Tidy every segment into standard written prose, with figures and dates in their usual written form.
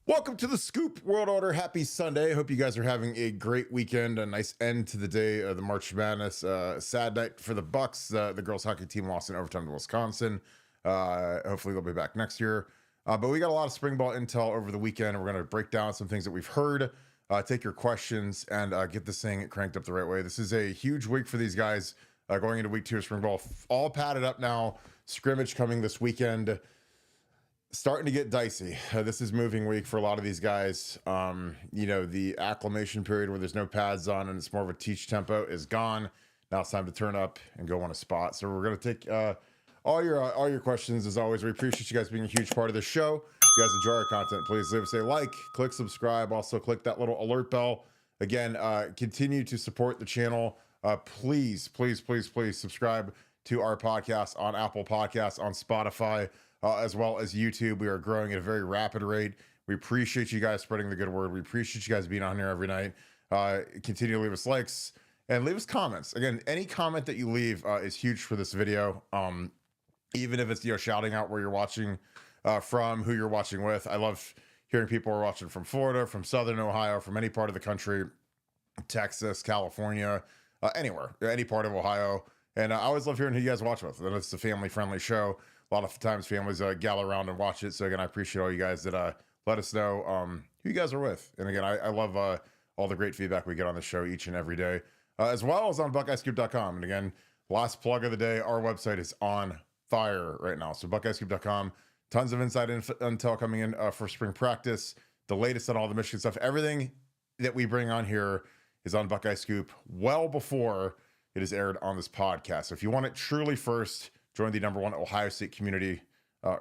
Welcome to the Scoop World Order. Happy Sunday. Hope you guys are having a great weekend. A nice end to the day of the March Madness. Sad night for the Bucks. The girls hockey team lost in overtime to Wisconsin. Hopefully they'll be back next year. But we got a lot of spring ball intel over the weekend. We're going to break down some things that we've heard, take your questions, and get this thing cranked up the right way. This is a huge week for these guys going into week 2 of spring ball. All padded up now. Scrimmage coming this weekend. Starting to get dicey. This is moving week for a lot of these guys. The acclimation period where there's no pads on and it's more of a teach tempo is gone. Now it's time to turn up and go on a spot. So we're going to take all your questions as always. We appreciate you guys being a huge part of the show. If you guys enjoy our content, please leave us a like, click subscribe. Also click that little alert bell. Again, continue to support the channel. Please subscribe to our podcast on Apple Podcasts, on Spotify, as well as YouTube. We are growing at a very rapid rate. We appreciate you guys spreading the good word. We appreciate you guys being on here every night. Continue to leave us likes and leave us comments. Again, any comment that you leave is huge for this video. Even if it's shouting out where you're watching from, who you're watching with. I love hearing people are watching from Florida, from Southern Ohio, from any part of the country, Texas, California, anywhere, any part of Ohio. And I always love hearing who you guys watch with. And it's a family-friendly show. A lot of times families gather around and watch it. So again, I appreciate all you guys that let us know who you guys are with. And again, I love all the great feedback we get on the show each and every day, as well as on BuckeyeScoop.com. And again, last plug of the day, our website is on fire right now. So BuckeyeScoop.com, tons of inside intel coming in for spring practice, the latest on all the Michigan stuff. Everything that we bring on here is on Buckeye Scoop well before it is aired on this podcast. So if you want it truly first, join the #1 Ohio State community,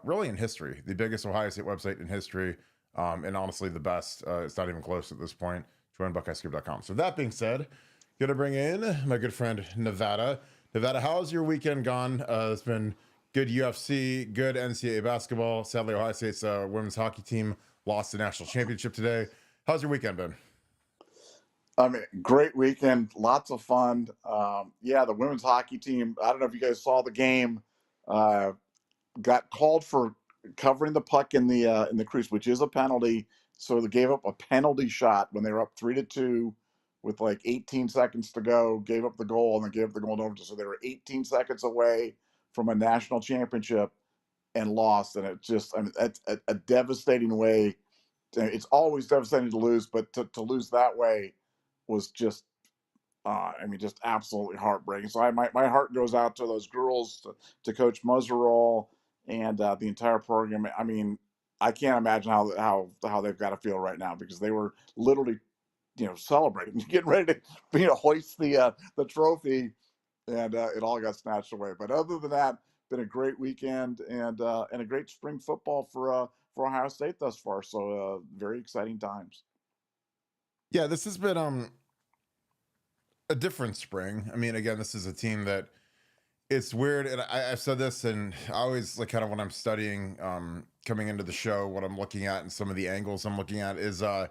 really in history, the biggest Ohio State website in history, and honestly the best. It's not even close at this point. Join BuckeyeScoop.com. So that being said, going to bring in my good friend Nevada. Nevada, how's your weekend gone? It's been good UFC, good NCAA basketball. Sadly, Ohio State's women's hockey team lost the national championship today. How's your weekend been? Great weekend, lots of fun. The women's hockey team, I don't know if you guys saw the game, got called for covering the puck in the crease, which is a penalty. So they gave up a penalty shot when they were up 3-2 with like 18 seconds to go, gave up the goal, and then gave up the goal in overtime. So they were 18 seconds away from a national championship and lost. And it just, that's a devastating way. It's always devastating to lose, but to lose that way was just, just absolutely heartbreaking. So my heart goes out to those girls, to Coach Muzzerall and the entire program. I can't imagine how they've got to feel right now, because they were literally, celebrating, getting ready to, hoist the trophy, and it all got snatched away. But other than that, been a great weekend and a great spring football for Ohio State thus far. So very exciting times. Yeah, this has been a different spring. Again, this is a team that it's weird, and I've said this, and I always kind of when I'm studying coming into the show, what I'm looking at and some of the angles I'm looking at is how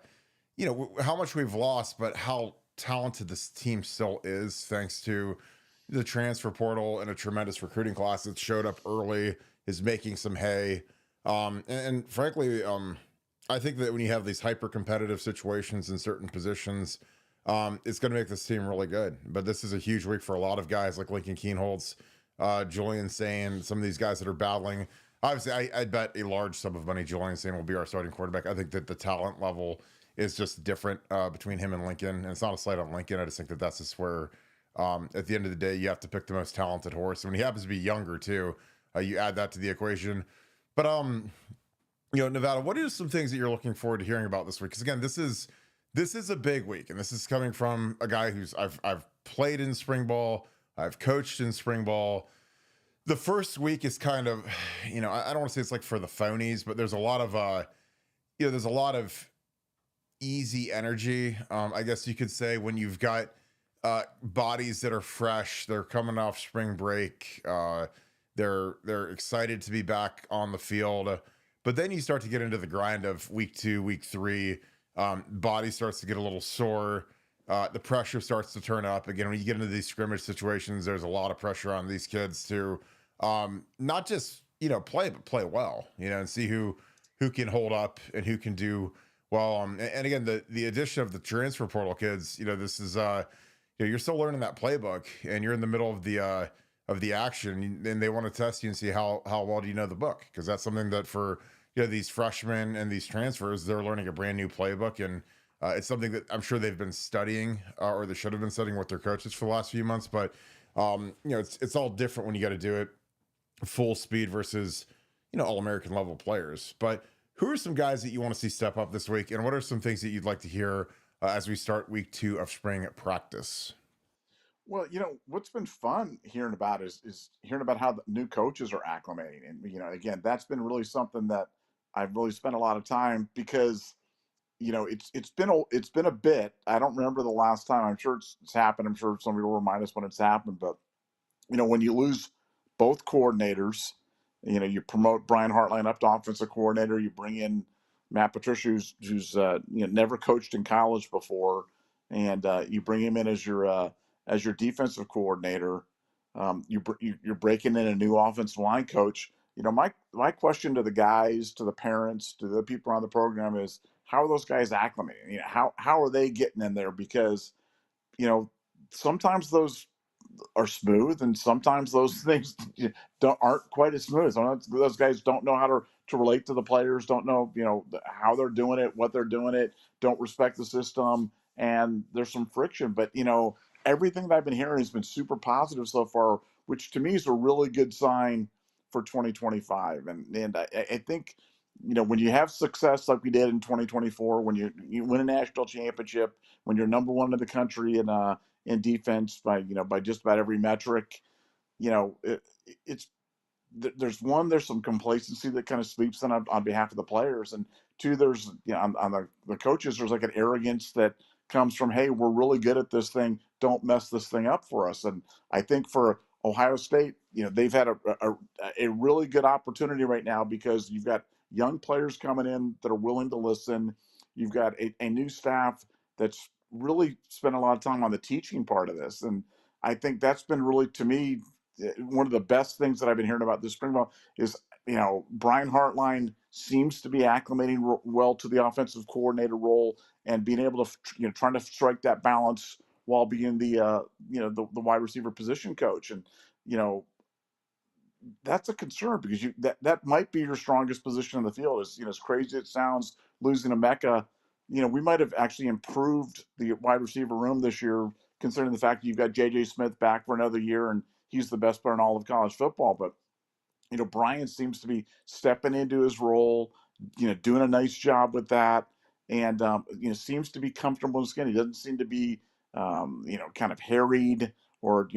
much we've lost, but how talented this team still is, thanks to the transfer portal and a tremendous recruiting class that showed up early, is making some hay, and frankly, I think that when you have these hyper competitive situations in certain positions, it's going to make this team really good. But this is a huge week for a lot of guys like Lincoln Keenholz, Julian Sain, some of these guys that are battling. Obviously, I bet a large sum of money Julian Sain will be our starting quarterback. I think that the talent level is just different between him and Lincoln. And it's not a slight on Lincoln. I just think that that's just where, at the end of the day, you have to pick the most talented horse. And when he happens to be younger, too, you add that to the equation. But, Nevada, what are some things that you're looking forward to hearing about this week? Because again, this is a big week, and this is coming from a guy who's I've played in spring ball, I've coached in spring ball. The first week is kind of, I don't want to say it's like for the phonies, but there's a lot of easy energy. I guess you could say, when you've got bodies that are fresh, they're coming off spring break, they're excited to be back on the field. But then you start to get into the grind of week 2, week 3. Body starts to get a little sore. The pressure starts to turn up. Again, when you get into these scrimmage situations, there's a lot of pressure on these kids to not just play, but play well. And see who can hold up and who can do Well, and again, the addition of the transfer portal kids, this is you're still learning that playbook, and you're in the middle of the action, and they want to test you and see how well do you know the book, because that's something that for these freshmen and these transfers, they're learning a brand new playbook, and it's something that I'm sure they've been studying, or they should have been studying with their coaches for the last few months. But it's all different when you got to do it full speed versus all American level players. But who are some guys that you want to see step up this week, and what are some things that you'd like to hear as we start week 2 of spring practice? Well, what's been fun hearing about is hearing about how the new coaches are acclimating, and again, that's been really something that I've really spent a lot of time because it's been a bit. I don't remember the last time. I'm sure it's happened. I'm sure somebody will remind us when it's happened, but when you lose both coordinators, you promote Brian Hartline up to offensive coordinator. You bring in Matt Patricia, who's never coached in college before, and you bring him in as your defensive coordinator. You're breaking in a new offensive line coach. My question to the guys, to the parents, to the people on the program is, how are those guys acclimating? How are they getting in there? Because sometimes those are smooth, and sometimes those things aren't quite as smooth. Sometimes those guys don't know how to relate to the players, don't know how they're doing it, what they're doing it, don't respect the system, and there's some friction. But everything that I've been hearing has been super positive so far, which to me is a really good sign for 2025. And I think when you have success like we did in 2024, when you win a national championship, when you're number one in the country in defense by just about every metric. It's there's some complacency that kind of sleeps in on behalf of the players, and two, there's on the coaches, there's like an arrogance that comes from, hey, we're really good at this thing, don't mess this thing up for us. And I think for Ohio State, they've had a really good opportunity right now because you've got young players coming in that are willing to listen. You've got a new staff that's really spent a lot of time on the teaching part of this, and I think that's been really, to me, one of the best things that I've been hearing about this spring ball is, Brian Hartline seems to be acclimating well to the offensive coordinator role and being able to, trying to strike that balance while being the wide receiver position coach. And, you know, that's a concern because that might be your strongest position in the field. As crazy as it sounds, losing a Mecca, we might have actually improved the wide receiver room this year, considering the fact that you've got J.J. Smith back for another year and he's the best player in all of college football. But Brian seems to be stepping into his role, doing a nice job with that, and seems to be comfortable in his skin. He doesn't seem to be kind of harried or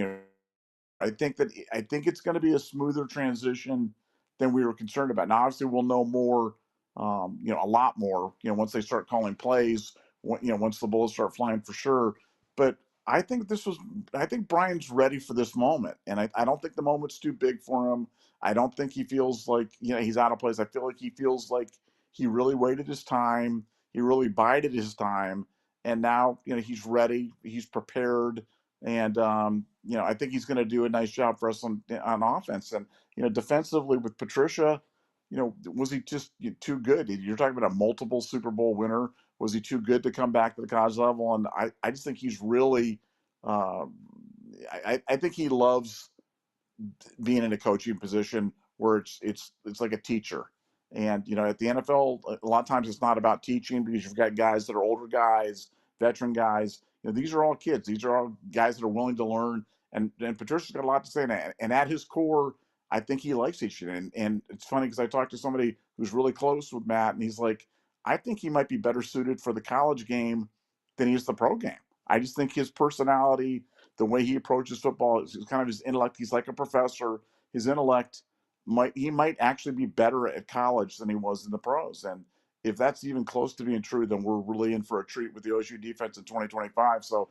I think it's going to be a smoother transition than we were concerned about. Now, obviously, we'll know more, a lot more, once they start calling plays, once the bullets start flying for sure. But I think I think Brian's ready for this moment, and I don't think the moment's too big for him. I don't think he feels like he's out of place. I feel like he feels like he really waited his time, he really bided his time, and now he's ready, he's prepared, and I think he's going to do a nice job for us on offense. And defensively with Patricia, was he just too good? You're talking about a multiple Super Bowl winner. Was he too good to come back to the college level? And I just think he's really, uh, I think he loves being in a coaching position where it's like a teacher. And at the NFL, a lot of times it's not about teaching because you've got guys that are older guys, veteran guys. These are all kids. These are all guys that are willing to learn. And Patricia's got a lot to say. And at his core, I think he likes teaching. And it's funny because I talked to somebody who's really close with Matt, and he's like, I think he might be better suited for the college game than he is the pro game. I just think his personality, the way he approaches football, is kind of his intellect. He's like a professor. His intellect might actually be better at college than he was in the pros. And if that's even close to being true, then we're really in for a treat with the OSU defense in 2025. So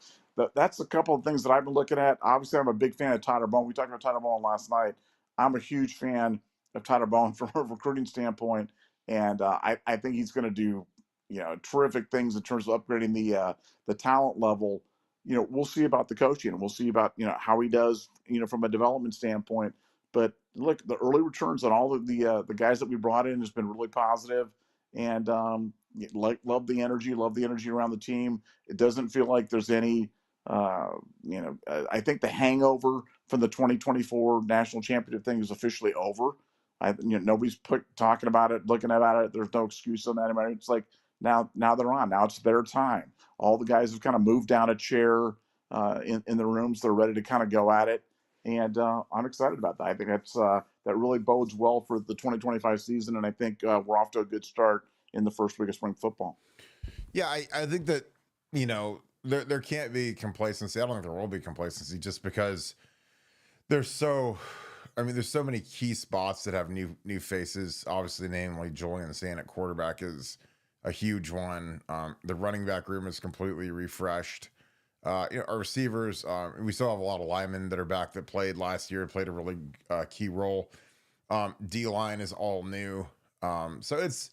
that's a couple of things that I've been looking at. Obviously, I'm a big fan of Tyler Bowen. We talked about Tyler Bowen last night. I'm a huge fan of Tyler Bowen from a recruiting standpoint, and I think he's going to do terrific things in terms of upgrading the talent level. We'll see about the coaching, and we'll see about how he does from a development standpoint. But look, the early returns on all of the guys that we brought in has been really positive, and love the energy, around the team. It doesn't feel like there's any, I think the hangover from the 2024 national championship thing is officially over. Nobody's talking about it, looking about it. There's no excuse on that anymore. It's like now they're on. Now it's their time. All the guys have kind of moved down a chair in the rooms. They're ready to kind of go at it, and I'm excited about that. I think that really bodes well for the 2025 season, and I think we're off to a good start in the first week of spring football. Yeah, I think that, there can't be complacency. I don't think there will be complacency just because there's so many key spots that have new faces. Obviously, namely Julian Sand at quarterback is a huge one. The running back room is completely refreshed. Our receivers, we still have a lot of linemen that are back that played last year, played a really key role. D line is all new. So it's,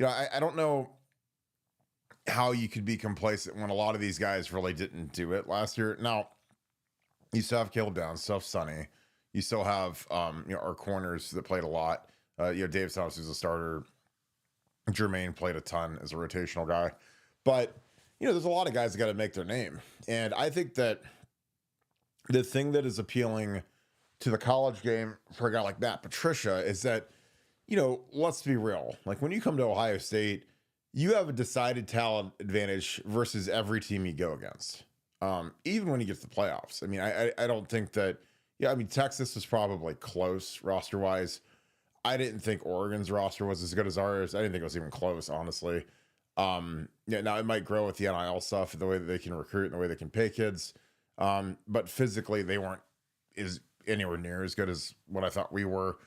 I don't know how you could be complacent when a lot of these guys really didn't do it last year. Now, you still have Caleb Downs, still have Sonny. You still have, our corners that played a lot. Dave Thomas is a starter. Jermaine played a ton as a rotational guy. But, there's a lot of guys that got to make their name. And I think that the thing that is appealing to the college game for a guy like Matt Patricia is that, let's be real. Like when you come to Ohio State, you have a decided talent advantage versus every team you go against. Even when you get to the playoffs. I mean, I don't think that, Texas was probably close roster wise. I didn't think Oregon's roster was as good as ours. I didn't think it was even close, honestly. Now it might grow with the NIL stuff, the way that they can recruit and the way they can pay kids. But physically they weren't anywhere near as good as what I thought we were.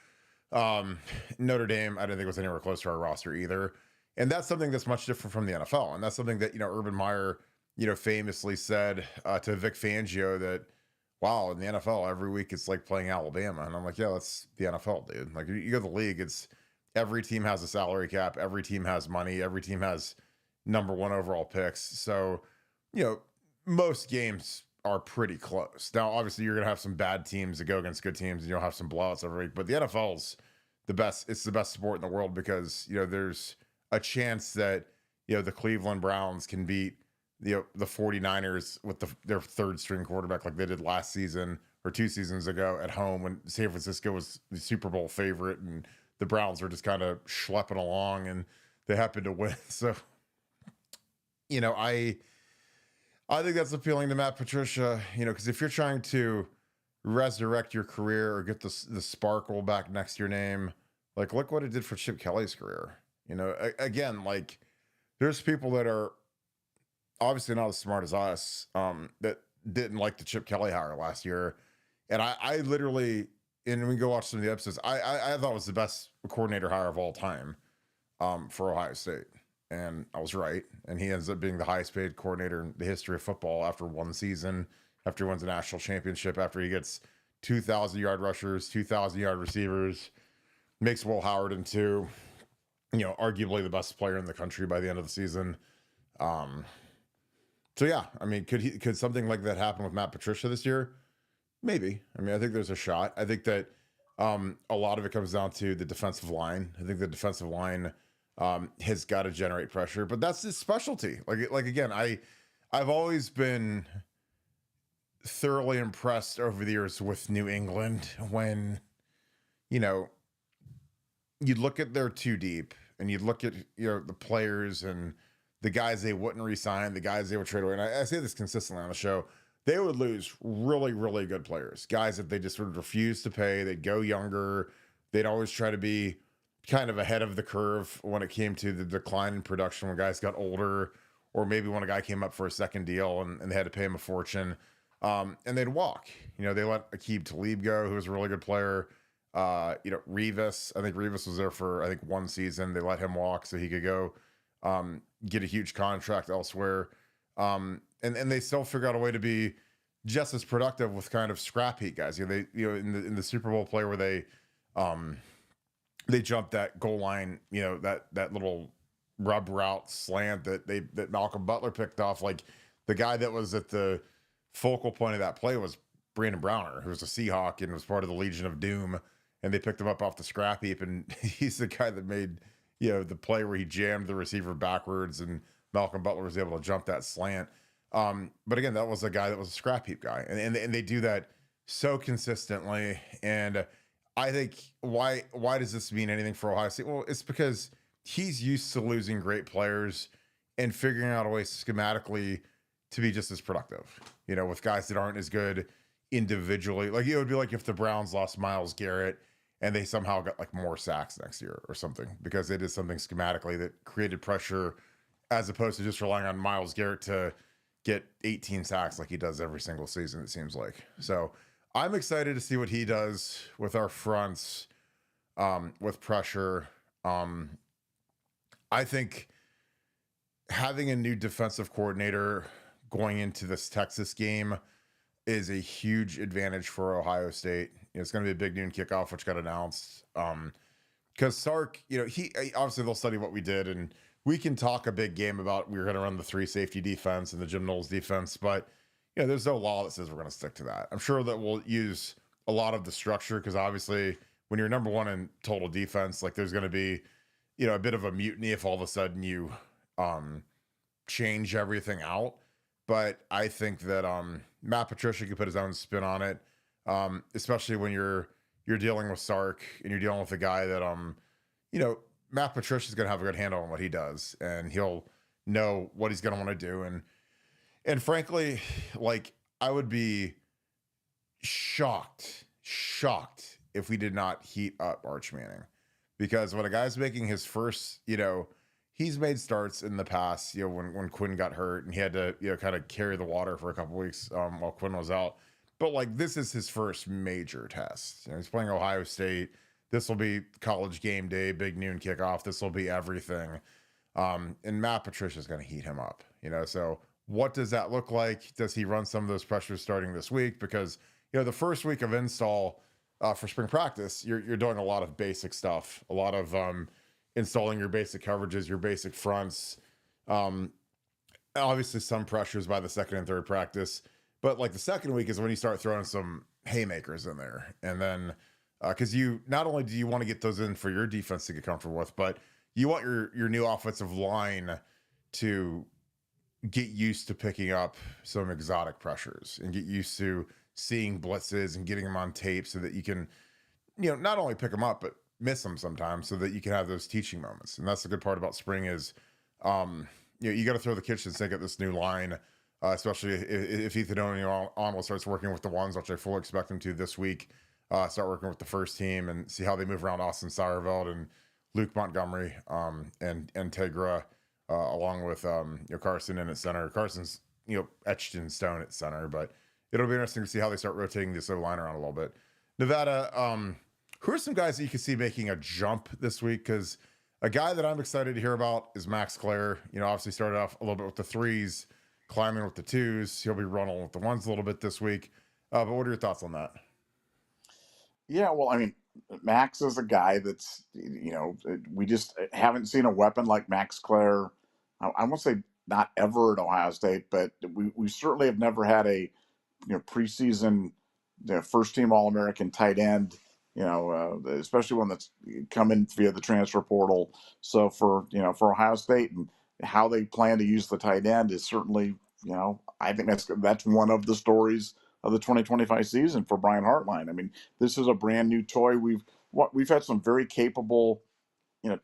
Notre Dame, I didn't think was anywhere close to our roster either. And that's something that's much different from the NFL. And that's something that, Urban Meyer, famously said to Vic Fangio that, wow, in the NFL, every week it's like playing Alabama. And I'm like, yeah, that's the NFL, dude. Like you go to the league, it's every team has a salary cap. Every team has money. Every team has number one overall picks. So, most games are pretty close. Now, obviously, you're going to have some bad teams that go against good teams and you'll have some blowouts every week. But the NFL's the best. It's the best sport in the world because, there's a chance that, the Cleveland Browns can beat, the 49ers with their third string quarterback like they did last season or 2 seasons ago at home when San Francisco was the Super Bowl favorite and the Browns were just kind of schlepping along and they happened to win. So, I think that's appealing to Matt Patricia, because if you're trying to resurrect your career or get the sparkle back next to your name, like look what it did for Chip Kelly's career. Again, like there's people that are obviously not as smart as us that didn't like the Chip Kelly hire last year. And I literally, and we go watch some of the episodes, I thought it was the best coordinator hire of all time for Ohio State. And I was right. And he ends up being the highest paid coordinator in the history of football after one season, after he wins a national championship, after he gets 2,000-yard rushers, 2,000-yard receivers, makes Will Howard into, arguably the best player in the country by the end of the season. So yeah, could something like that happen with Matt Patricia this year? Maybe. I think there's a shot. I think that a lot of it comes down to the defensive line. I think the defensive line has got to generate pressure, but that's his specialty. Like again, I've always been thoroughly impressed over the years with New England when, you look at their two deep and you look at, the players and the guys they wouldn't resign, the guys they would trade away. And I say this consistently on the show. They would lose really, really good players, guys that they just would refuse to pay. They'd go younger. They'd always try to be kind of ahead of the curve when it came to the decline in production when guys got older, or maybe when a guy came up for a second deal and they had to pay him a fortune. And they'd walk. They let Aqib Talib go, who was a really good player. Revis, I think Revis was there for, 1 season. They let him walk so he could go get a huge contract elsewhere. And they still figure out a way to be just as productive with kind of scrap heat guys. In the Super Bowl play where they jumped that goal line, that little rub route slant that Malcolm Butler picked off. Like the guy that was at the focal point of that play was Brandon Browner, who was a Seahawk and was part of the Legion of Doom. And they picked him up off the scrap heap, and he's the guy that made, the play where he jammed the receiver backwards and Malcolm Butler was able to jump that slant. But again, that was a guy that was a scrap heap guy, and they do that so consistently. And I think why does this mean anything for Ohio State? Well, it's because he's used to losing great players and figuring out a way schematically to be just as productive. With guys that aren't as good individually. Like it would be like if the Browns lost Myles Garrett and they somehow got like more sacks next year or something because they did something schematically that created pressure as opposed to just relying on Myles Garrett to get 18 sacks like he does every single season, it seems like. So I'm excited to see what he does with our fronts, with pressure. I think having a new defensive coordinator going into this Texas game is a huge advantage for Ohio State. It's going to be a big noon kickoff, which got announced. Because Sark, he obviously they'll study what we did, and we can talk a big game about we're going to run the 3 safety defense and the Jim Knowles defense, but there's no law that says we're going to stick to that. I'm sure that we'll use a lot of the structure because obviously when you're number one in total defense, like there's going to be a bit of a mutiny if all of a sudden you change everything out. But I think that Matt Patricia could put his own spin on it, especially when you're dealing with Sark and you're dealing with a guy that Matt Patricia's going to have a good handle on what he does, and he'll know what he's going to want to do. And frankly, like I would be shocked if we did not heat up Arch Manning, because when a guy's making his first, he's made starts in the past, when Quinn got hurt and he had to, kind of carry the water for a couple weeks while Quinn was out. But like this is his first major test. He's playing Ohio State. This will be college game day, big noon kickoff. This will be everything. And Matt Patricia's going to heat him up, So what does that look like? Does he run some of those pressures starting this week? Because, the first week of install for spring practice, you're doing a lot of basic stuff, a lot of installing your basic coverages, your basic fronts. Obviously some pressures by the second and third practice, but like the second week is when you start throwing some haymakers in there. And then, because you not only do you want to get those in for your defense to get comfortable with, but you want your new offensive line to get used to picking up some exotic pressures and get used to seeing blitzes and getting them on tape so that you can, not only pick them up, but miss them sometimes so that you can have those teaching moments. And that's the good part about spring is, you got to throw the kitchen sink at this new line, especially if Ethan Onwell starts working with the ones, which I fully expect him to this week. Start working with the first team and see how they move around Austin Seyerveld and Luke Montgomery and Tegra, along with Carson in at center. Carson's etched in stone at center, but it'll be interesting to see how they start rotating this O-line around a little bit. Nevada, who are some guys that you can see making a jump this week? Because a guy that I'm excited to hear about is Max Clare. Obviously started off a little bit with the 3s, climbing with the 2s. He'll be running with the 1s a little bit this week. But what are your thoughts on that? Yeah, well, I mean, Max is a guy that's, we just haven't seen a weapon like Max Clare. I won't say not ever at Ohio State, but we certainly have never had a, preseason first team All-American tight end, especially one that's come in via the transfer portal. So for Ohio State and how they plan to use the tight end is certainly, I think that's one of the stories of the 2025 season for Brian Hartline. I mean, this is a brand new toy. We've had some very capable,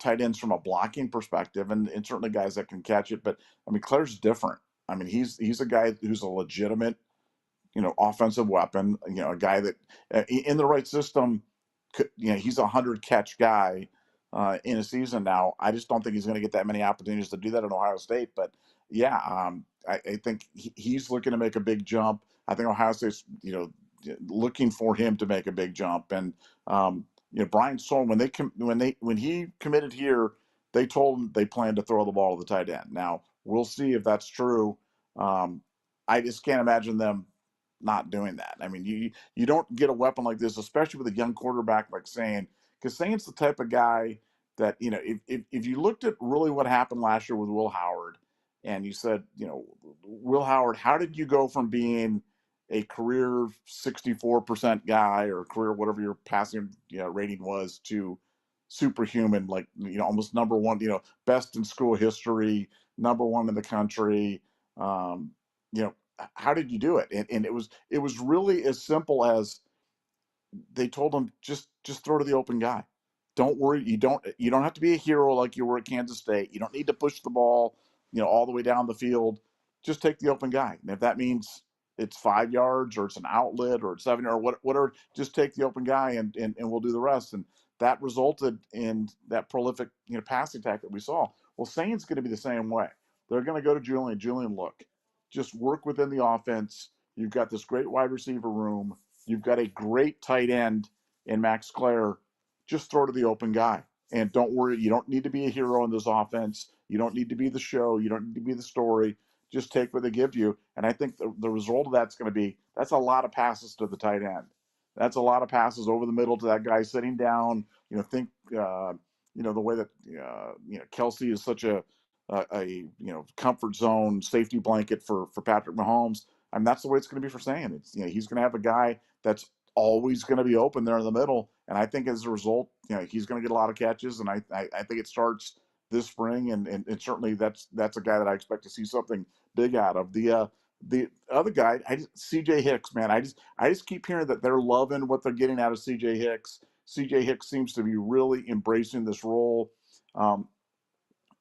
tight ends from a blocking perspective, and certainly guys that can catch it. But I mean, Claire's different. I mean, he's a guy who's a legitimate, offensive weapon. A guy that in the right system, could, he's a 100 catch guy in a season now. I just don't think he's going to get that many opportunities to do that at Ohio State. But yeah, I think he's looking to make a big jump. I think Ohio State's, looking for him to make a big jump. And Brian Sohn, when he committed here, they told him they planned to throw the ball to the tight end. Now we'll see if that's true. I just can't imagine them not doing that. I mean, you don't get a weapon like this, especially with a young quarterback like Sane, because Sane's the type of guy that, if you looked at really what happened last year with Will Howard, and you said, Will Howard, how did you go from being a career 64% guy or career whatever your passing rating was to superhuman, like, almost number one, best in school history, number one in the country. Um, how did you do it? And it was really as simple as they told him, just throw to the open guy. Don't worry. You don't have to be a hero like you were at Kansas State. You don't need to push the ball, all the way down the field. Just take the open guy. And if that means it's 5 yards or it's an outlet or it's 7 or whatever, just take the open guy and we'll do the rest. And that resulted in that prolific, passing attack that we saw. Well, Saints going to be the same way. They're going to go to Julian. Julian, look, just work within the offense. You've got this great wide receiver room. You've got a great tight end in Max Clare. Just throw to the open guy. And don't worry, you don't need to be a hero in this offense. You don't need to be the show. You don't need to be the story. Just take what they give you. And I think the result of that's going to be, that's a lot of passes to the tight end. That's a lot of passes over the middle to that guy sitting down. The way that, Kelsey is such a comfort zone safety blanket for Patrick Mahomes. I mean, that's the way it's going to be for Sam. It's, he's going to have a guy that's always going to be open there in the middle. And I think as a result, he's going to get a lot of catches. And I think it starts this spring. And certainly that's a guy that I expect to see something big out of. The other guy, CJ Hicks, man, I just keep hearing that they're loving what they're getting out of CJ Hicks. CJ Hicks seems to be really embracing this role.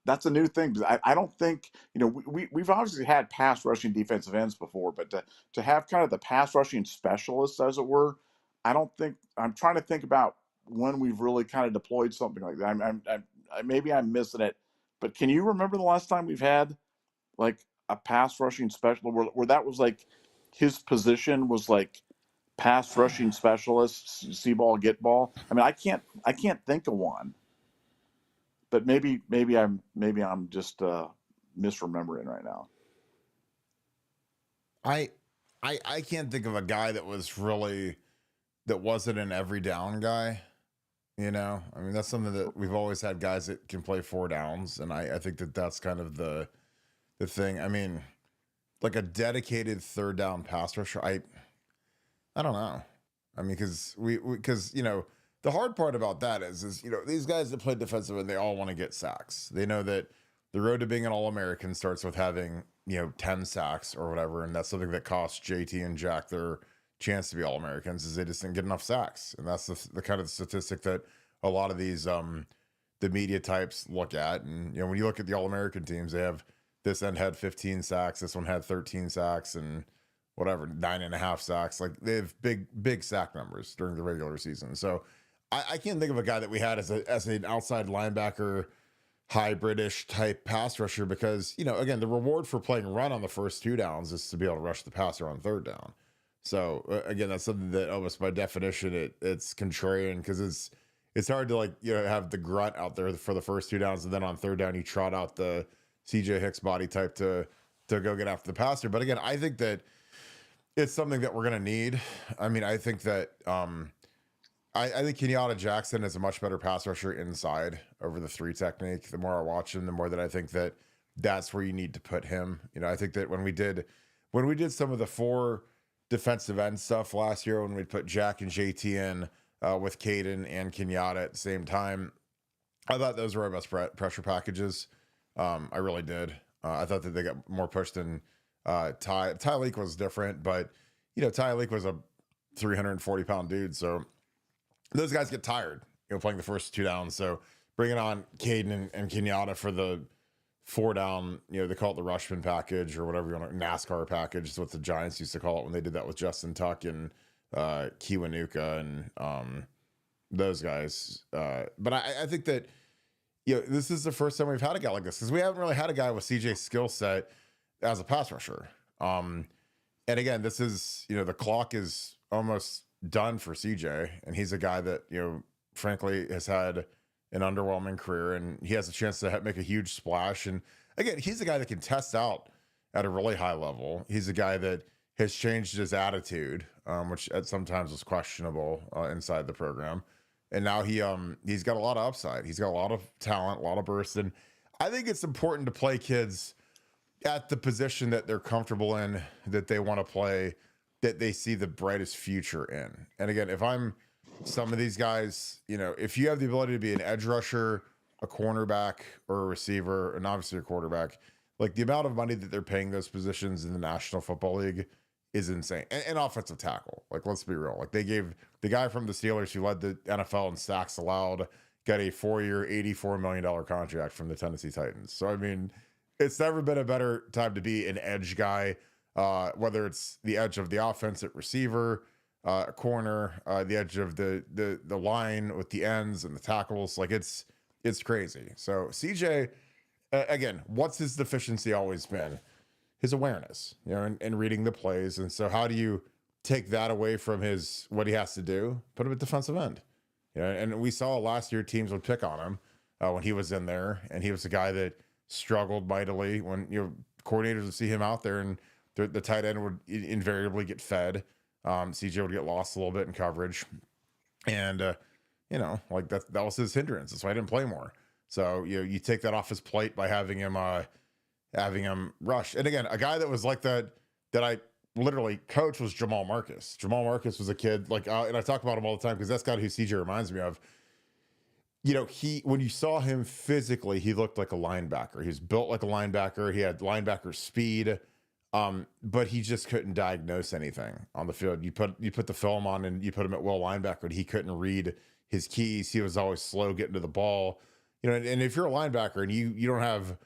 That's a new thing. I don't think, we've obviously had pass rushing defensive ends before, but to have kind of the pass rushing specialists, as it were, I'm trying to think about when we've really kind of deployed something like that. Maybe I'm missing it, but can you remember the last time we've had like a pass rushing special where that was like his position was like pass rushing specialist, see ball, get ball? I mean, I can't think of one. But maybe I'm just misremembering right now. I can't think of a guy that wasn't an every down guy. I mean, that's something that we've always had, guys that can play 4 downs, and I think that that's kind of the thing. I mean, like a dedicated third down pass rusher. I don't know. I mean, because the hard part about that is these guys that play defensive and they all want to get sacks. They know that the road to being an All-American starts with having 10 sacks or whatever, and that's something that costs JT and Jack their chance to be All-Americans, is they just didn't get enough sacks. And that's the kind of statistic that a lot of these the media types look at. And when you look at the All-American teams, they have this end had 15 sacks, this one had 13 sacks, and whatever, 9.5 sacks. Like, they have big sack numbers during the regular season. So I can't think of a guy that we had as an outside linebacker hybridish type pass rusher, because again, the reward for playing run on the first 2 downs is to be able to rush the passer on third down. So again, that's something that almost by definition it's contrarian, because it's hard to have the grunt out there for the first 2 downs, and then on third down you trot out the CJ Hicks body type to go get after the passer. But again, I think that it's something that we're gonna need. I mean, I think that I think Kenyatta Jackson is a much better pass rusher inside over the 3 technique. The more I watch him, the more that I think that that's where you need to put him. I think that when we did some of the 4 defensive end stuff last year, when we put Jack and JT in with Caden and Kenyatta at the same time, I thought those were our best pressure packages. I really did. I thought that they got more push than Tyleek was different, but Tyleek was a 340-pound dude, so those guys get tired, playing the first 2 downs. So bringing on Caden and Kenyatta for the 4 down, they call it the Rushman package or whatever you want, NASCAR package is what the Giants used to call it when they did that with Justin Tuck and Kiwanuka and those guys. But I think that this is the first time we've had a guy like this, because we haven't really had a guy with CJ's skill set as a pass rusher. And again, this is the clock is almost done for CJ, and he's a guy that frankly has had an underwhelming career, and he has a chance to make a huge splash. And again, he's a guy that can test out at a really high level. He's a guy that has changed his attitude, which at sometimes was questionable inside the program, and now he's got a lot of upside. He's got a lot of talent, a lot of burst, and I think it's important to play kids at the position that they're comfortable in, that they want to play, that they see the brightest future in. And again, if I'm some of these guys, if you have the ability to be an edge rusher, a cornerback, or a receiver, and obviously a quarterback, like the amount of money that they're paying those positions in the National Football League is insane. And offensive tackle, like let's be real, like they gave the guy from the Steelers who led the NFL in sacks allowed got a 4-year, $84 million contract from the Tennessee Titans. So I mean, it's never been a better time to be an edge guy, whether it's the edge of the offense at receiver, corner, the edge of the line with the ends and the tackles. Like it's crazy. So CJ, again, what's his deficiency always been? His awareness, and reading the plays. And so how do you take that away from what he has to do? Put him at defensive end. And we saw last year teams would pick on him when he was in there, and he was a guy that struggled mightily when coordinators would see him out there, and the tight end would invariably get fed. CJ would get lost a little bit in coverage, and like that was his hindrance. That's why I didn't play more. So you take that off his plate by having him rush. And again, a guy that was like that I literally coached was Jamal Marcus. Jamal Marcus was a kid and I talk about him all the time because that's kind of who CJ reminds me of. When you saw him physically, he looked like a linebacker. He was built like a linebacker. He had linebacker speed, but he just couldn't diagnose anything on the field. You put the film on and you put him at will linebacker, and he couldn't read his keys. He was always slow getting to the ball. And if you're a linebacker and you don't have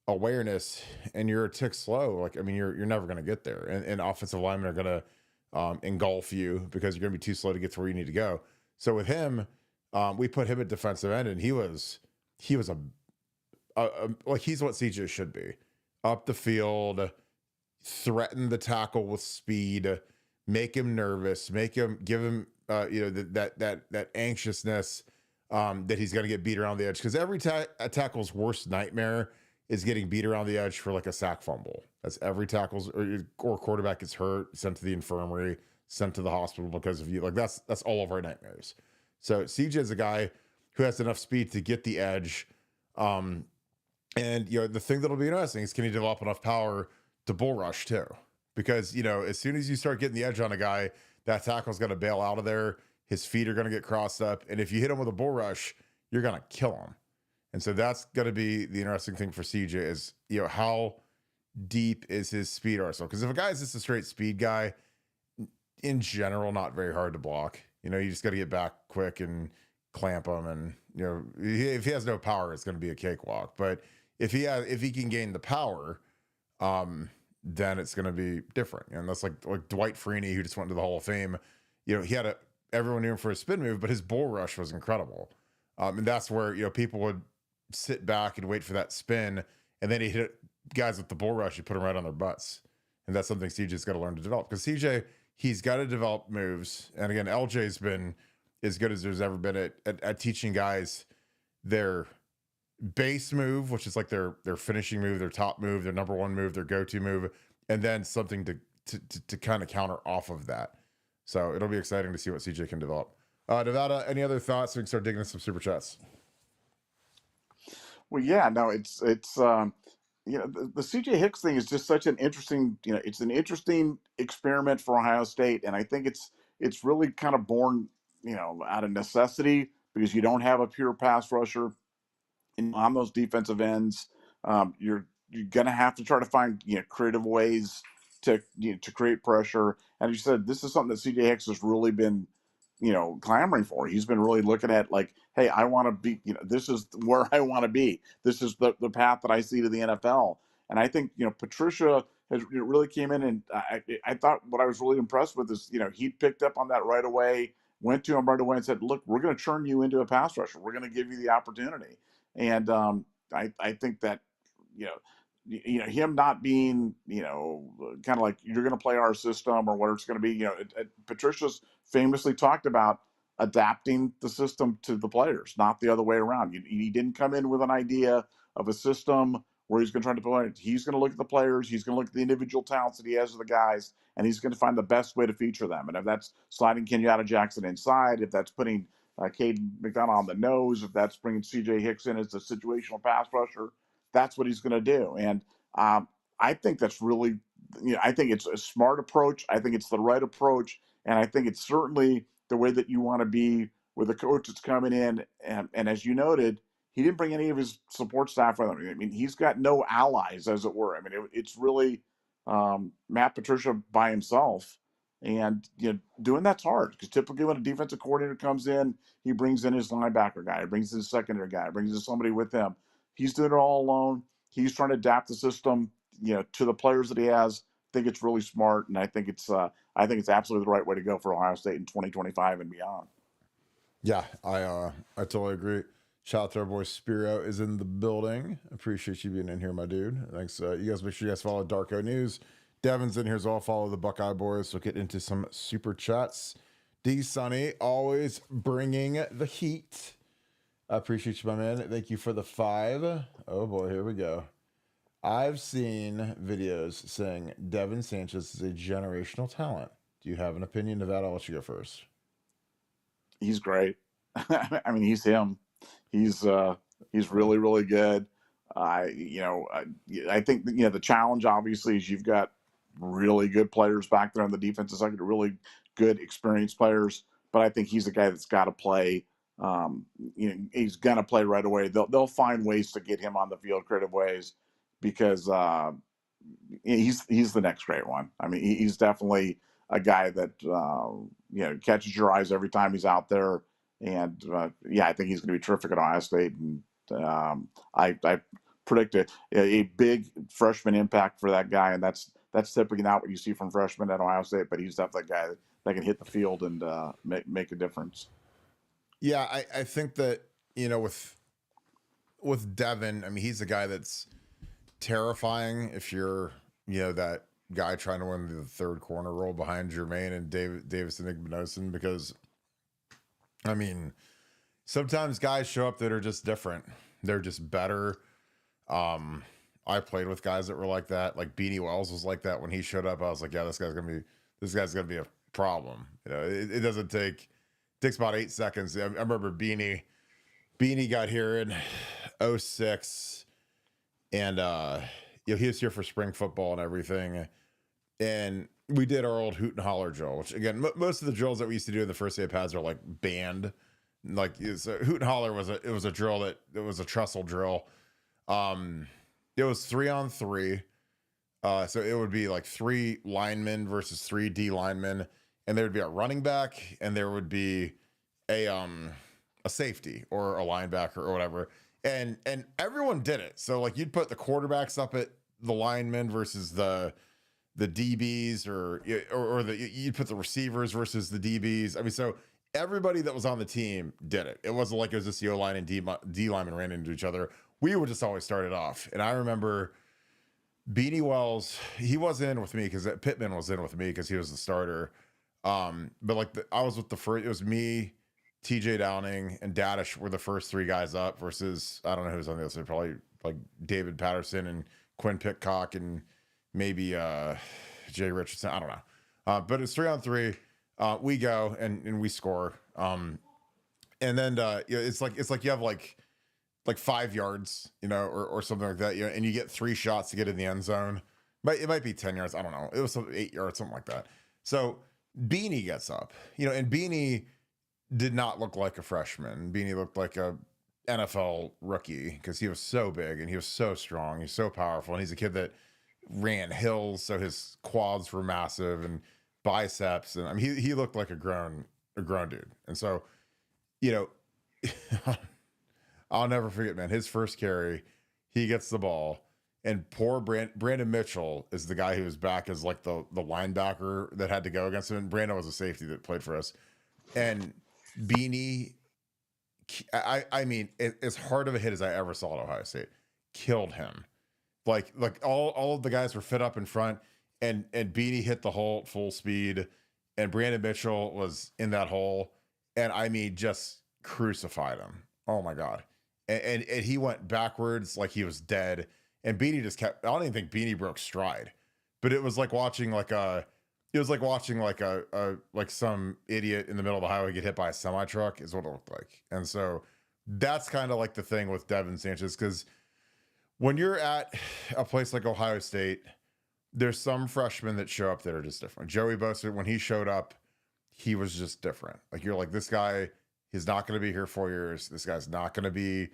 awareness and you're a tick slow, you're never going to get there. And offensive linemen are going to engulf you because you're going to be too slow to get to where you need to go. So with him, we put him at defensive end, and he was he's what CJ should be. Up the field, threaten the tackle with speed, make him nervous, give him that anxiousness that he's going to get beat around the edge, because every tackle's worst nightmare is getting beat around the edge for like a sack fumble. That's every tackle's or quarterback gets hurt, sent to the infirmary, sent to the hospital because of you. Like that's all of our nightmares. So CJ is a guy who has enough speed to get the edge. And the thing that'll be interesting is, can he develop enough power to bull rush too? Because as soon as you start getting the edge on a guy, that tackle's going to bail out of there. His feet are going to get crossed up, and if you hit him with a bull rush, you're going to kill him. And so that's going to be the interesting thing for CJ is, how deep is his speed arsenal? Because if a guy is just a straight speed guy, in general, not very hard to block. You just got to get back quick and clamp him. And, if he has no power, it's going to be a cakewalk. But if he can gain the power, then it's going to be different. And that's like Dwight Freeney, who just went to the Hall of Fame. He had everyone knew him for his spin move, but his bull rush was incredible. And that's where, people would sit back and wait for that spin, and then he hit guys with the bull rush. You put them right on their butts, and that's something CJ's got to learn to develop, because CJ, he's got to develop moves. And again, LJ's been as good as there's ever been at teaching guys their base move, which is like their finishing move, their top move, their number one move, their go-to move, and then something to kind of counter off of that. So it'll be exciting to see what CJ can develop. Nevada, any other thoughts? So we can start digging into some super chats. Well, yeah, no, it's the CJ Hicks thing is just such an interesting, it's an interesting experiment for Ohio State, and I think it's really kind of born, out of necessity, because you don't have a pure pass rusher on those defensive ends. You're gonna have to try to find creative ways to to create pressure. And you said this is something that CJ Hicks has really been clamoring for. He's been really looking at like, hey, I want to be, this is where I want to be. This is the path that I see to the NFL. And I think, Patricia has really came in, and I thought what I was really impressed with is, he picked up on that right away, went to him right away and said, look, we're going to turn you into a pass rusher. We're going to give you the opportunity. And I think that, him not being, kind of like, you're going to play our system or what it's going to be, Patricia's famously talked about adapting the system to the players, not the other way around. He didn't come in with an idea of a system where he's going to try to play. He's going to look at the players. He's going to look at the individual talents that he has with the guys, and he's going to find the best way to feature them. And if that's sliding Kenyatta Jackson inside, if that's putting Caden McDonald on the nose, if that's bringing CJ Hicks in as a situational pass rusher, that's what he's going to do. And I think that's really, I think it's a smart approach. I think it's the right approach. And I think it's certainly the way that you want to be with a coach that's coming in. And as you noted, he didn't bring any of his support staff with him. I mean, he's got no allies, as it were. I mean, it's really Matt Patricia by himself. And doing that's hard because typically when a defensive coordinator comes in, he brings in his linebacker guy, he brings in his secondary guy, brings in somebody with him. He's doing it all alone. He's trying to adapt the system, to the players that he has. I think it's really smart, and I think it's absolutely the right way to go for Ohio State in 2025 and beyond. Yeah, I totally agree. Shout out to our boy Spiro is in the building. Appreciate you being in here, my dude. Thanks. You guys make sure you guys follow Darko News. Devin's in here as well. Follow the Buckeye Boys. We'll get into some super chats. D Sunny always bringing the heat. I appreciate you, my man. Thank you for the 5. Oh boy, here we go. I've seen videos saying Devin Sanchez is a generational talent. Do you have an opinion of that? I'll let you go first. He's great. I mean, he's him. He's really, really good. I think the challenge obviously is you've got really good players back there on the defensive side, really good experienced players. But I think he's a guy that's got to play. He's gonna play right away. They'll find ways to get him on the field, creative ways, because he's the next great one. I mean, he's definitely a guy that catches your eyes every time he's out there. And I think he's going to be terrific at Ohio State. And I predict a big freshman impact for that guy. And that's typically not what you see from freshmen at Ohio State. But he's definitely a guy that can hit the field and make a difference. Yeah, I think that with Devin, I mean, he's a guy that's terrifying if you're that guy trying to win the third corner role behind Jermaine and Davis and Igbinosun, because I mean, sometimes guys show up that are just different. They're just better. I played with guys that were like that. Like Beanie Wells was like that when he showed up. I was like, yeah, this guy's gonna be a problem. It doesn't take. It takes about 8 seconds. I remember Beanie got here in 2006, and he was here for spring football and everything. And we did our old hoot and holler drill, which again, most of the drills that we used to do in the first day of pads are like banned. Like hoot and holler was a drill it was a trestle drill. It was 3-on-3. So it would be like 3 linemen versus 3 D linemen, and there would be a running back, and there would be a safety or a linebacker or whatever. And everyone did it. So like you'd put the quarterbacks up at the linemen versus the DBs, or you'd put the receivers versus the DBs. I mean, so everybody that was on the team did it. It wasn't like it was just the O-line and D linemen ran into each other. We would just always start it off. And I remember Beanie Wells, he wasn't in with me because Pittman was in with me because he was the starter. But like I was with the first, it was me, TJ Downing, and Dadish were the first 3 guys up versus, I don't know who's on the other side, probably like David Patterson and Quinn Pitcock and maybe Jay Richardson. I don't know. But it's 3-on-3. We go and we score. And then it's like you have like 5 yards, or something like that, and you get 3 shots to get in the end zone. It might be 10 yards. I don't know. It was 8 yards, something like that. So Beanie gets up, and Beanie did not look like a freshman. Beanie looked like a NFL rookie because he was so big and he was so strong. He's so powerful. And he's a kid that ran hills. So his quads were massive and biceps. And I mean, he looked like a grown dude. And so, I'll never forget, man, his first carry, he gets the ball, and poor Brandon Mitchell is the guy who was back as like the linebacker that had to go against him. And Brandon was a safety that played for us. And Beanie, I mean, as hard of a hit as I ever saw at Ohio State, killed him. Like all of the guys were fit up in front, and Beanie hit the hole full speed, and Brandon Mitchell was in that hole, and I mean, just crucified him. Oh my God. And he went backwards like he was dead, and Beanie just kept. I don't even think Beanie broke stride, but it was like watching like some idiot in the middle of the highway get hit by a semi truck is what it looked like. And so that's kind of like the thing with Devin Sanchez, because when you're at a place like Ohio State, there's some freshmen that show up that are just different. Joey Bosa, when he showed up, he was just different. Like you're like, this guy, he's not going to be here 4 years. This guy's not going to be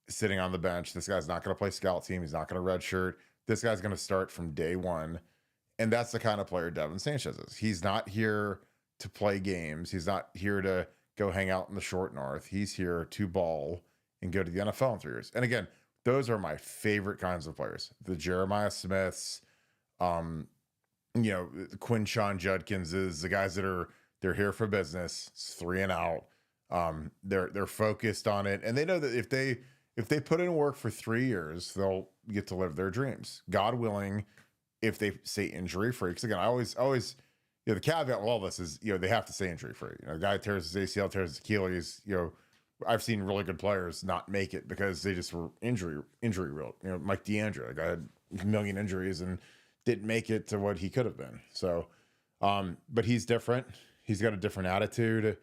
sitting on the bench. This guy's not going to play scout team. He's not going to redshirt. This guy's going to start from day one. And that's the kind of player Devin Sanchez is. He's not here to play games. He's not here to go hang out in the short north. He's here to ball and go to the NFL in 3 years. And again, those are my favorite kinds of players. The Jeremiah Smiths, Quinshon Judkins is the guys that they're here for business. It's 3 and out. They're focused on it, and they know that if they put in work for 3 years, they'll get to live their dreams. God willing, if they stay injury free. Because again, I always the caveat with all this is they have to stay injury free. The guy tears his ACL, tears his Achilles. I've seen really good players not make it because they just were injury real. Mike DeAndre, the guy had a million injuries and didn't make it to what he could have been. So, but he's different. He's got a different attitude.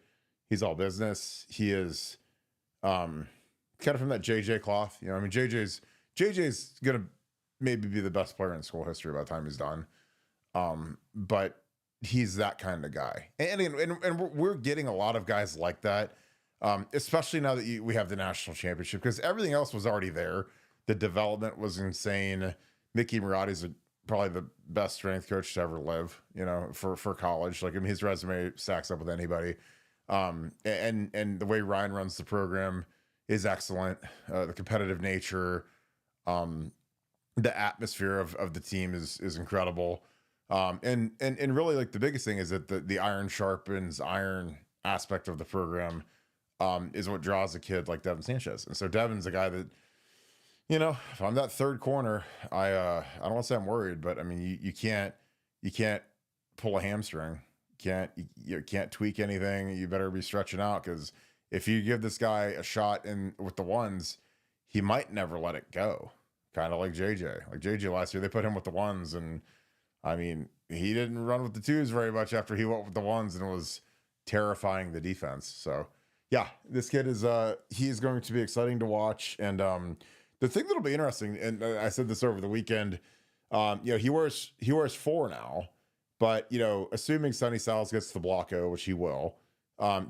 He's all business. He is kind of from that JJ cloth. JJ's gonna maybe be the best player in school history by the time he's done. But he's that kind of guy. And we're getting a lot of guys like that. Especially now that we have the national championship, because everything else was already there. The development was insane. Mickey Marotti's probably the best strength coach to ever live, for college. Like, his resume stacks up with anybody. And the way Ryan runs the program is excellent. The competitive nature, the atmosphere of the team is incredible. And really, like, the biggest thing is that the iron sharpens iron aspect of the program is what draws a kid like Devin Sanchez. And so Devin's a guy that, if I'm that third corner, I don't want to say I'm worried, but I mean, you can't pull a hamstring. You can't tweak anything. You better be stretching out, because if you give this guy a shot with the ones, he might never let it go. Kind of like JJ. Like JJ last year, they put him with the ones, and I mean, he didn't run with the twos very much after he went with the ones and was terrifying the defense. So yeah, this kid is he's going to be exciting to watch. And the thing that'll be interesting, and I said this over the weekend, he wears 4 now, but assuming Sonny Styles gets the Blocko, which he will,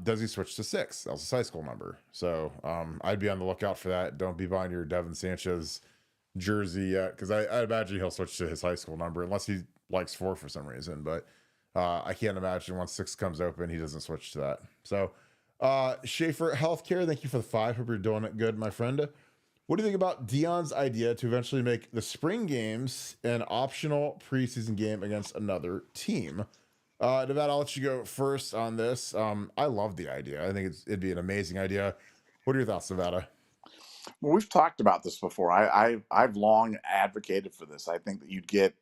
does he switch to 6? That was his high school number. So I'd be on the lookout for that. Don't be buying your Devin Sanchez jersey yet, because I imagine he'll switch to his high school number unless he likes 4 for some reason. But I can't imagine once 6 comes open, he doesn't switch to that. So Schaefer Healthcare, thank you for the 5. Hope you're doing it good, my friend. What do you think about Dion's idea to eventually make the spring games an optional preseason game against another team? Nevada, I'll let you go first on this. I love the idea. I think it'd be an amazing idea. What are your thoughts, Nevada? Well, we've talked about this before. I've long advocated for this. I think that you'd get,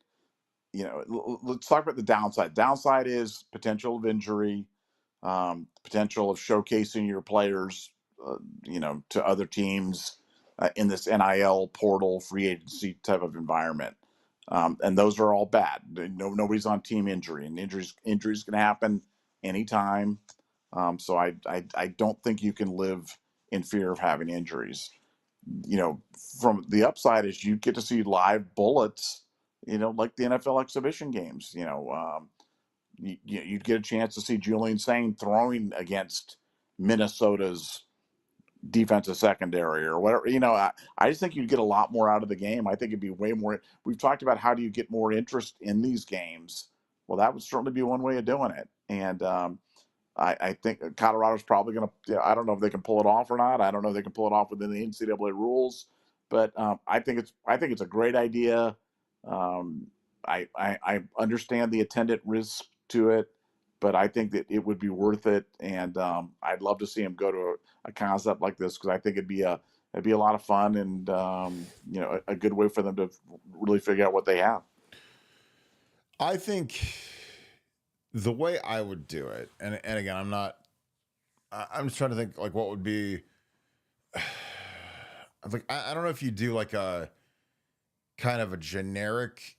let's talk about the downside. Downside is potential of injury, potential of showcasing your players, to other teams in this NIL portal free agency type of environment. And those are all bad. Nobody's on team injury, and injuries can happen anytime. So I don't think you can live in fear of having injuries. From the upside is you get to see live bullets, like the NFL exhibition games. You'd get a chance to see Julian Sain throwing against Minnesota's defensive secondary or whatever. I just think you'd get a lot more out of the game. I think it'd be way more. We've talked about how do you get more interest in these games. Well, that would certainly be one way of doing it. And I think Colorado's probably going to. I don't know if they can pull it off or not. I don't know if they can pull it off within the NCAA rules. But I think it's a great idea. I understand the attendant risk to it, but I think that it would be worth it. And I'd love to see him go to a concept like this, because I think it'd be a lot of fun and a good way for them to really figure out what they have. I think the way I would do it, and again, I'm just trying to think like what would be. I don't know if you do like a kind of a generic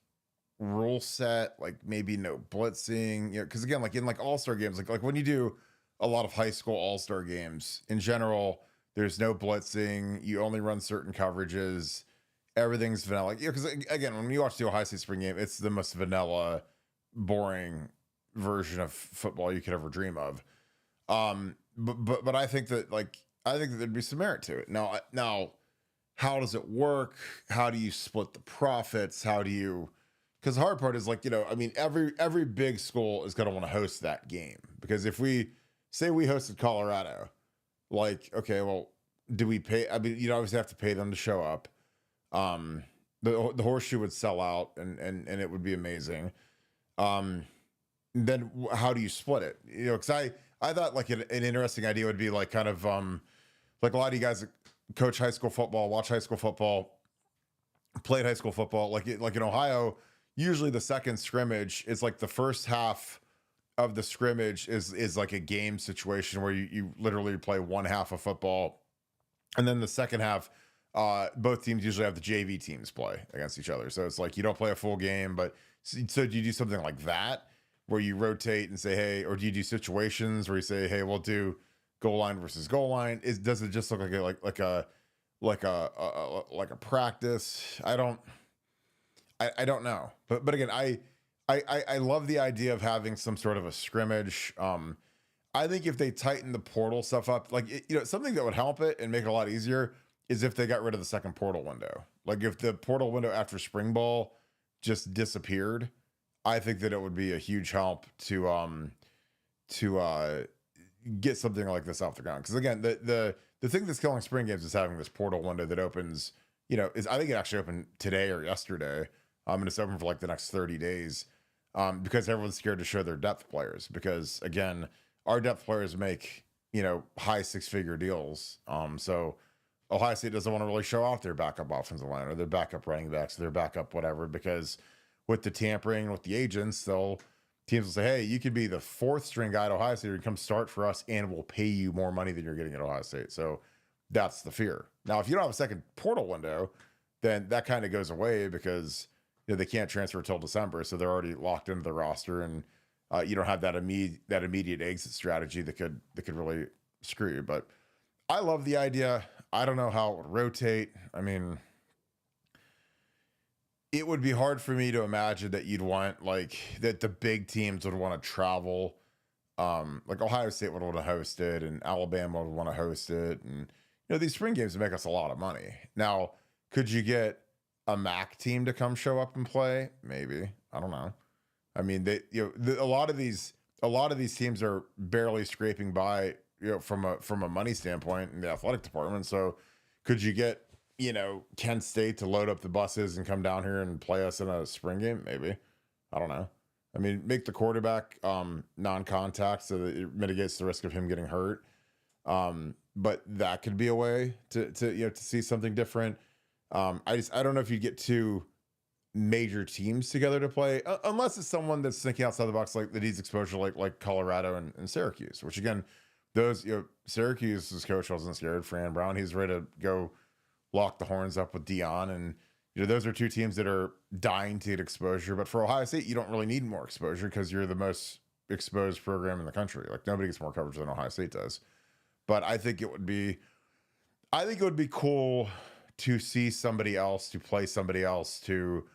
rule set, like maybe no blitzing, because again, like in like all-star games, like when you do a lot of high school all-star games in general, there's no blitzing, you only run certain coverages, everything's vanilla. Because again, when you watch the Ohio State spring game, it's the most vanilla, boring version of football you could ever dream of. But I think that there'd be some merit to it. Now, how does it work? How do you split the profits? How do you? Because the hard part is every big school is going to want to host that game, because if we say we hosted Colorado, okay, well, do we pay? I mean, you obviously have to pay them to show up. The horseshoe would sell out, and it would be amazing. Then how do you split it? Because I thought an interesting idea would be kind of like a lot of you guys that coach high school football, watch high school football, played high school football, like in Ohio. Usually the second scrimmage is the first half of the scrimmage is like a game situation where you literally play one half of football, and then the second half, both teams usually have the JV teams play against each other. So it's you don't play a full game, but so do you do something like that where you rotate and say, hey, or do you do situations where you say, hey, we'll do goal line versus goal line? Does it just look like a practice? I don't know. But again, I love the idea of having some sort of a scrimmage. I think if they tighten the portal stuff up, something that would help it and make it a lot easier is if they got rid of the second portal window. If the portal window after spring ball just disappeared, I think that it would be a huge help to get something like this off the ground. Because again, the thing that's killing spring games is having this portal window that opens. I think it actually opened today or yesterday. And it's open for the next 30 days, because everyone's scared to show their depth players. Because again, our depth players make high 6-figure deals. So Ohio State doesn't want to really show off their backup offensive line or their backup running backs, or their backup whatever, because with the tampering with the agents, teams will say, hey, you could be the 4th string guy at Ohio State, and come start for us, and we'll pay you more money than you're getting at Ohio State. So that's the fear. Now, if you don't have a second portal window, then that kind of goes away, because they can't transfer until December, so they're already locked into the roster, and you don't have that immediate exit strategy that could really screw you. But I love the idea. I don't know how it would rotate. I mean, it would be hard for me to imagine that you'd want that the big teams would want to travel. Ohio State would want to host it, and Alabama would want to host it, and these spring games would make us a lot of money. Now, could you get a MAC team to come show up and play? Maybe. I don't know. I mean, a lot of these teams are barely scraping by, from a money standpoint in the athletic department. So could you get, Kent State to load up the buses and come down here and play us in a spring game? Maybe. I don't know. I mean, make the quarterback non-contact so that it mitigates the risk of him getting hurt. But that could be a way to see something different. I don't know if you get two major teams together to play, unless it's someone that's thinking outside the box, that needs exposure, like Colorado and Syracuse, which again, those, Syracuse's coach wasn't scared. Fran Brown, he's ready to go lock the horns up with Dion. And, those are two teams that are dying to get exposure. But for Ohio State, you don't really need more exposure, because you're the most exposed program in the country. Nobody gets more coverage than Ohio State does. But I think it would be cool to see somebody else, to play somebody else, to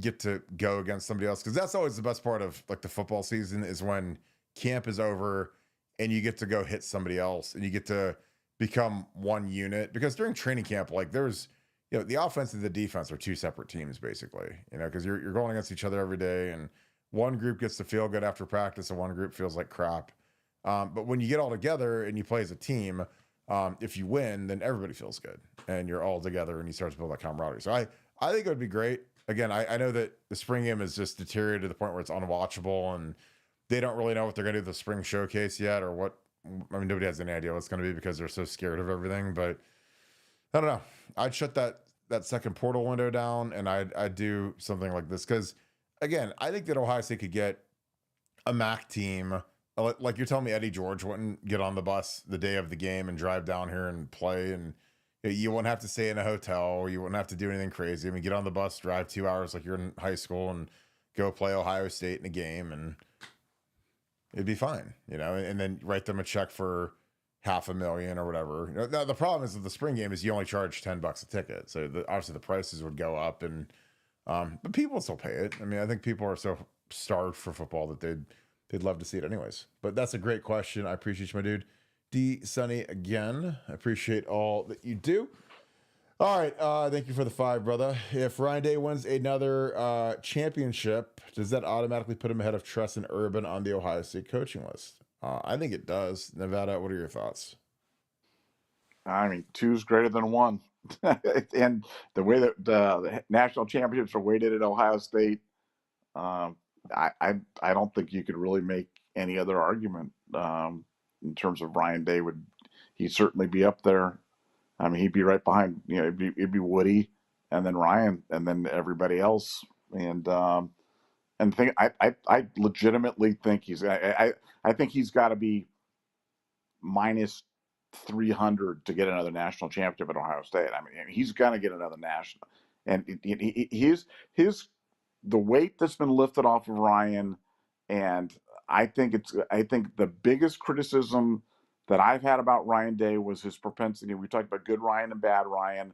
get to go against somebody else. Because that's always the best part of the football season, is when camp is over and you get to go hit somebody else, and you get to become one unit. Because during training camp, there's, the offense and the defense are two separate teams, basically, because you're going against each other every day, and one group gets to feel good after practice and one group feels like crap. But when you get all together and you play as a team, if you win, then everybody feels good, and you're all together, and you start to build that camaraderie. So I think it would be great. Again, I know that the spring game is just deteriorated to the point where it's unwatchable, and they don't really know what they're going to do with the spring showcase yet, or what. I mean, nobody has any idea what it's going to be, because they're so scared of everything. But I don't know. I'd shut that second portal window down, and I'd do something like this, because again, I think that Ohio State could get a MAC team. Like you're telling me Eddie George wouldn't get on the bus the day of the game and drive down here and play, and you wouldn't have to stay in a hotel, you wouldn't have to do anything crazy. I mean, get on the bus, drive 2 hours like you're in high school, and go play Ohio State in a game, and it'd be fine, and then write them a check for $500,000 or whatever. Now, the problem is with the spring game is you only charge $10 a ticket, so obviously the prices would go up, and but people will still pay it. I mean, I think people are so starved for football that they'd love to see it anyways. But that's a great question. I appreciate you, my dude. D Sunny again. I appreciate all that you do. All right, thank you for the 5, brother. If Ryan Day wins another championship, does that automatically put him ahead of Tress and Urban on the Ohio State coaching list? I think it does. Nevada, what are your thoughts? I mean, 2's greater than 1. And the way that the national championships are weighted at Ohio State, um, I don't think you could really make any other argument in terms of Ryan Day. He'd certainly be up there. I mean, he'd be right behind. It'd be Woody, and then Ryan, and then everybody else. And think I legitimately think I think he's got to be minus 300 to get another national championship at Ohio State. I mean, he's going to get another national, and his the weight that's been lifted off of Ryan, and I think the biggest criticism that I've had about Ryan Day was his propensity. We talked about good Ryan and bad Ryan,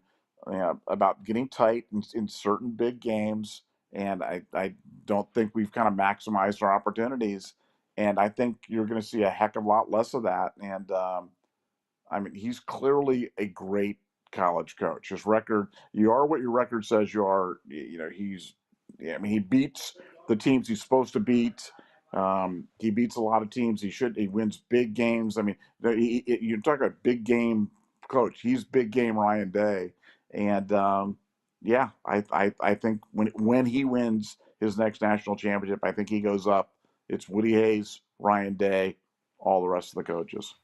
about getting tight in certain big games, and I don't think we've kind of maximized our opportunities, and I think you're going to see a heck of a lot less of that. And I mean, he's clearly a great college coach. His record, you are what your record says you are. I mean, he beats the teams he's supposed to beat. He beats a lot of teams. He wins big games. I mean, you talk about big game coach. He's big game Ryan Day. And yeah, I think when he wins his next national championship, I think he goes up. It's Woody Hayes, Ryan Day, all the rest of the coaches.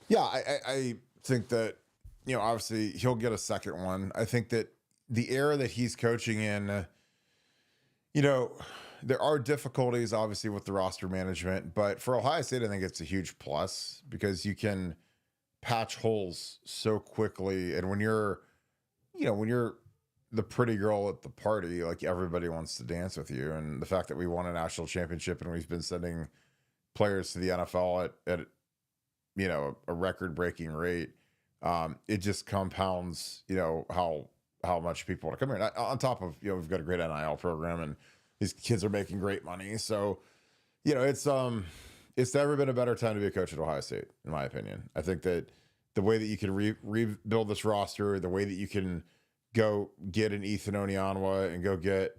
Yeah, I think that, obviously he'll get a second one. I think that the era that he's coaching in, there are difficulties obviously with the roster management, but for Ohio State, I think it's a huge plus because you can patch holes so quickly. And when you're the pretty girl at the party, like everybody wants to dance with you. And the fact that we won a national championship and we've been sending players to the NFL at a record-breaking rate, it just compounds, how much people want to come here. And on top of, we've got a great NIL program and these kids are making great money. So, it's never been a better time to be a coach at Ohio State, in my opinion. I think that the way that you can rebuild this roster, the way that you can go get an Ethan Onyanwa and go get,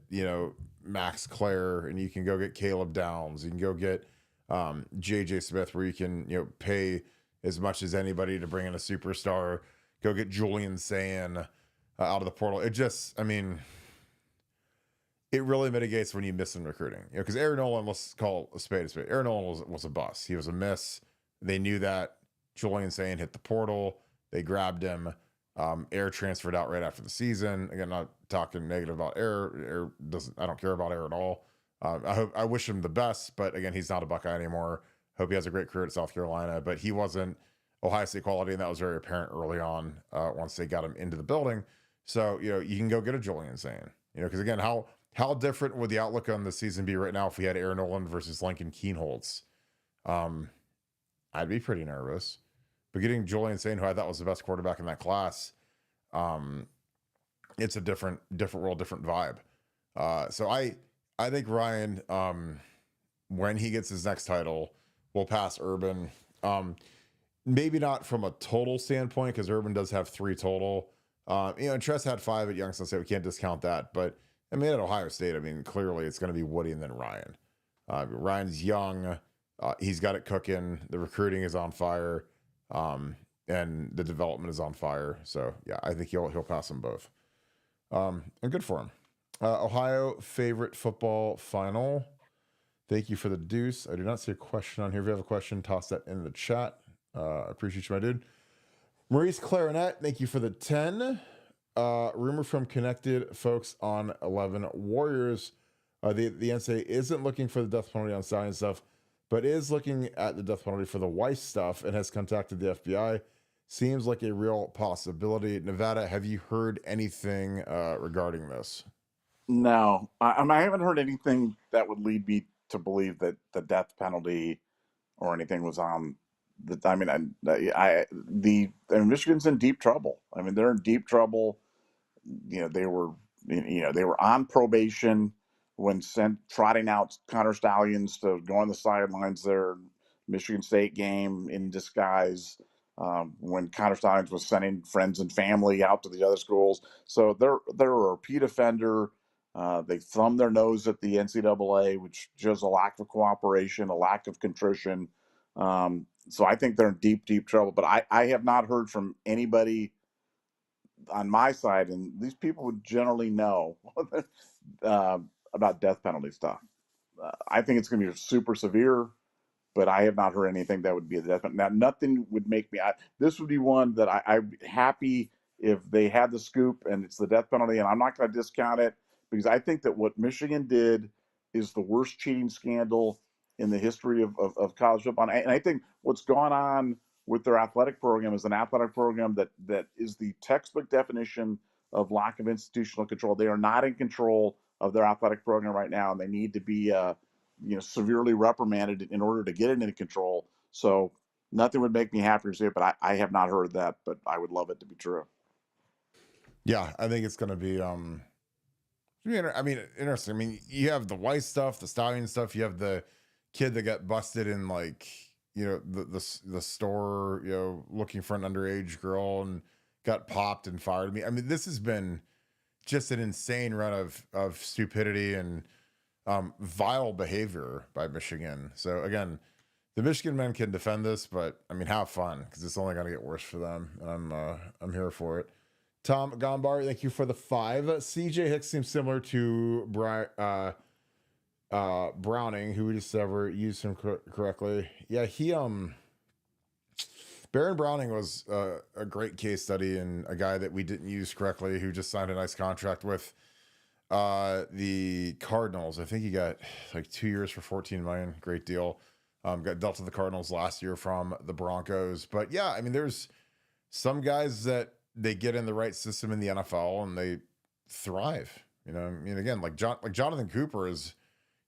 Max Clare, and you can go get Caleb Downs, you can go get JJ Smith, where you can, pay as much as anybody to bring in a superstar, go get Julian Sayin out of the portal. It really mitigates when you miss in recruiting, because Aaron Nolan, let's call a spade a spade. Aaron Nolan was a bust. He was a miss. They knew that. Julian Sayin hit the portal. They grabbed him. Air transferred out right after the season. Again, not talking negative about Air. I don't care about Air at all. I wish him the best, but again, he's not a Buckeye anymore. Hope he has a great career at South Carolina, but he wasn't Ohio State quality, and that was very apparent early on once they got him into the building. So, you can go get a Julian Sayin, because again, how different would the outlook on the season be right now if we had Aaron Nolan versus Lincoln Keenholz? I'd be pretty nervous. But getting Julian Sayin, who I thought was the best quarterback in that class, it's a different world, different vibe. So I think Ryan, when he gets his next title, will pass Urban. Maybe not from a total standpoint, because Urban does have 3 total. And Tress had 5 at Youngstown State. We can't discount that. But at Ohio State, clearly it's going to be Woody and then Ryan. Ryan's young. He's got it cooking. The recruiting is on fire. And the development is on fire. So yeah, I think he'll pass them both. And good for him. Ohio favorite football final. Thank you for the deuce. I do not see a question on here. If you have a question, toss that in the chat. Appreciate you, my dude. Maurice Clarinet, thank you for the 10. Rumor from connected folks on 11 Warriors. The NCAA isn't looking for the death penalty on Stallion stuff, but is looking at the death penalty for the Weiss stuff and has contacted the FBI. Seems like a real possibility. Nevada, have you heard anything regarding this? No, I haven't heard anything that would lead me to believe that the death penalty or anything was on the. Michigan's in deep trouble. They're in deep trouble. They were on probation. when trotting out Connor Stallions to go on the sidelines there, Michigan State game in disguise. When Connor Stallions was sending friends and family out to the other schools, so they're a repeat offender. They thumb their nose at the NCAA, which shows a lack of cooperation, a lack of contrition. So I think they're in deep, deep trouble. But I have not heard from anybody on my side, and these people would generally know uh, about death penalty stuff. I think it's going to be super severe, but I have not heard anything that would be a death penalty. Now, nothing would make me. This would be one that I'd be happy if they had the scoop and it's the death penalty, and I'm not going to discount it because I think that what Michigan did is the worst cheating scandal in the history of college football. And I think what's gone on with their athletic program is an athletic program that is the textbook definition of lack of institutional control. They are not in control of their athletic program right now, and they need to be severely reprimanded in order to get it into control. So nothing would make me happier to see it, but I have not heard that, but I would love it to be true. Yeah, I think it's going to be I mean, interesting. I mean, you have the Weiss stuff, the Stallion stuff. You have the kid that got busted in like the store, looking for an underage girl and got popped and fired. I mean, this has been just an insane run of stupidity and vile behavior by Michigan. So again, the Michigan men can defend this, but I mean, have fun because it's only going to get worse for them. And I'm here for it. Tom Gombar, thank you for the 5. CJ Hicks seems similar to Browning, who we just never used him correctly. Yeah, Baron Browning was a great case study and a guy that we didn't use correctly, who just signed a nice contract with the Cardinals. I think he got like 2 years for $14 million. Great deal. Got dealt to the Cardinals last year from the Broncos. But yeah, I mean, there's some guys that they get in the right system in the NFL and they thrive. I mean, again, like Jonathan Cooper is,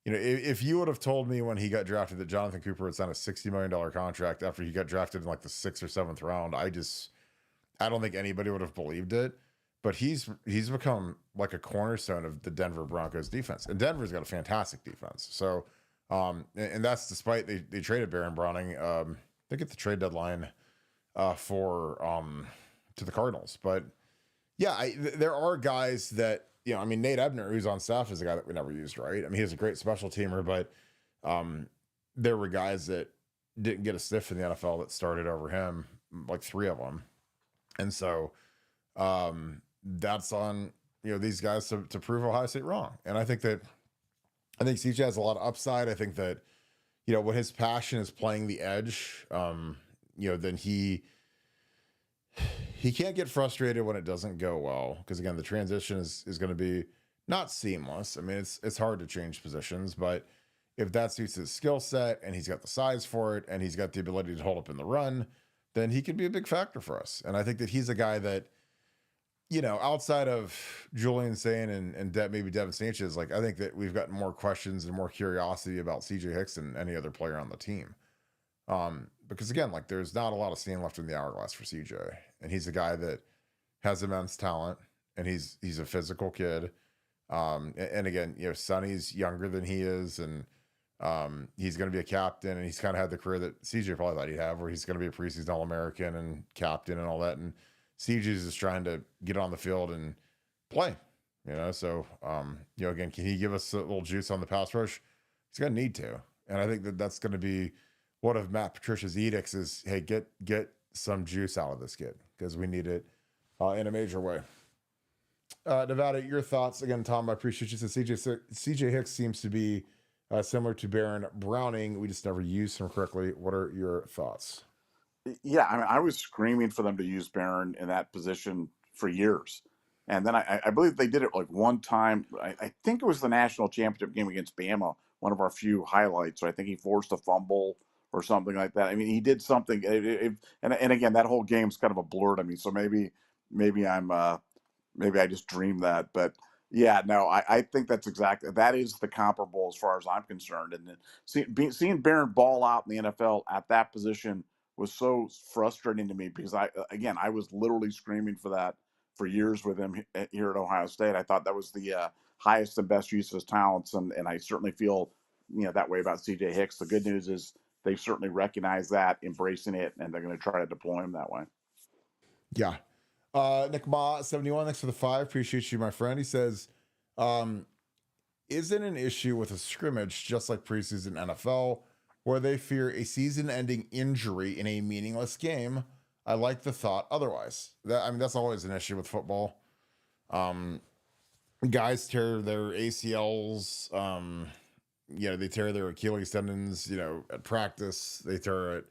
if you would have told me when he got drafted that Jonathan Cooper had signed a $60 million contract after he got drafted in like the 6th or 7th round, I don't think anybody would have believed it. But he's become like a cornerstone of the Denver Broncos defense, and Denver's got a fantastic defense. So, and that's despite they traded Baron Browning. They get the trade deadline to the Cardinals. But yeah, there are guys that, I mean, Nate Ebner, who's on staff, is a guy that we never used, right? I mean, he's a great special teamer, but there were guys that didn't get a sniff in the NFL that started over him, like 3 of them. And so that's on, these guys to prove Ohio State wrong. And I think CJ has a lot of upside. I think that, when his passion is playing the edge, then he can't get frustrated when it doesn't go well. Because again, the transition is going to be not seamless. I mean, it's hard to change positions, but if that suits his skill set and he's got the size for it and he's got the ability to hold up in the run, then he could be a big factor for us. And I think that he's a guy that, outside of Julian Sain and maybe Devin Sanchez, like I think that we've gotten more questions and more curiosity about CJ Hicks than any other player on the team. Because again, like there's not a lot of steam left in the hourglass for CJ, and he's a guy that has immense talent, and he's a physical kid. And again, Sonny's younger than he is, and he's going to be a captain, and he's kind of had the career that CJ probably thought he'd have, where he's going to be a preseason All-American and captain and all that. And CJ's just trying to get on the field and play, So, again, can he give us a little juice on the pass rush? He's going to need to, and I think that that's going to be one of Matt Patricia's edicts is, hey, get some juice out of this kid because we need it in a major way. Nevada, your thoughts again, Tom? I appreciate you. So CJ Hicks seems to be similar to Baron Browning. We just never used him correctly. What are your thoughts? Yeah, I mean, I was screaming for them to use Baron in that position for years, and then I believe they did it like one time. I think it was the national championship game against Bama, one of our few highlights. So I think he forced a fumble or something like that. I mean, he did something. And again, that whole game's kind of a blur to me. So maybe I just dreamed that. But yeah, no, I think that is the comparable as far as I'm concerned. And then seeing Baron ball out in the NFL at that position was so frustrating to me because I was literally screaming for that for years with him here at Ohio State. I thought that was the highest and best use of his talents. And I certainly feel, that way about CJ Hicks. The good news is they've certainly recognized that, embracing it, and they're going to try to deploy him that way. Yeah. Nick Ma 71, thanks for the 5. Appreciate you, my friend. He says, isn't an issue with a scrimmage just like preseason NFL where they fear a season-ending injury in a meaningless game? I like the thought otherwise. That's always an issue with football. Guys tear their ACLs. They tear their Achilles tendons. At practice they tear it.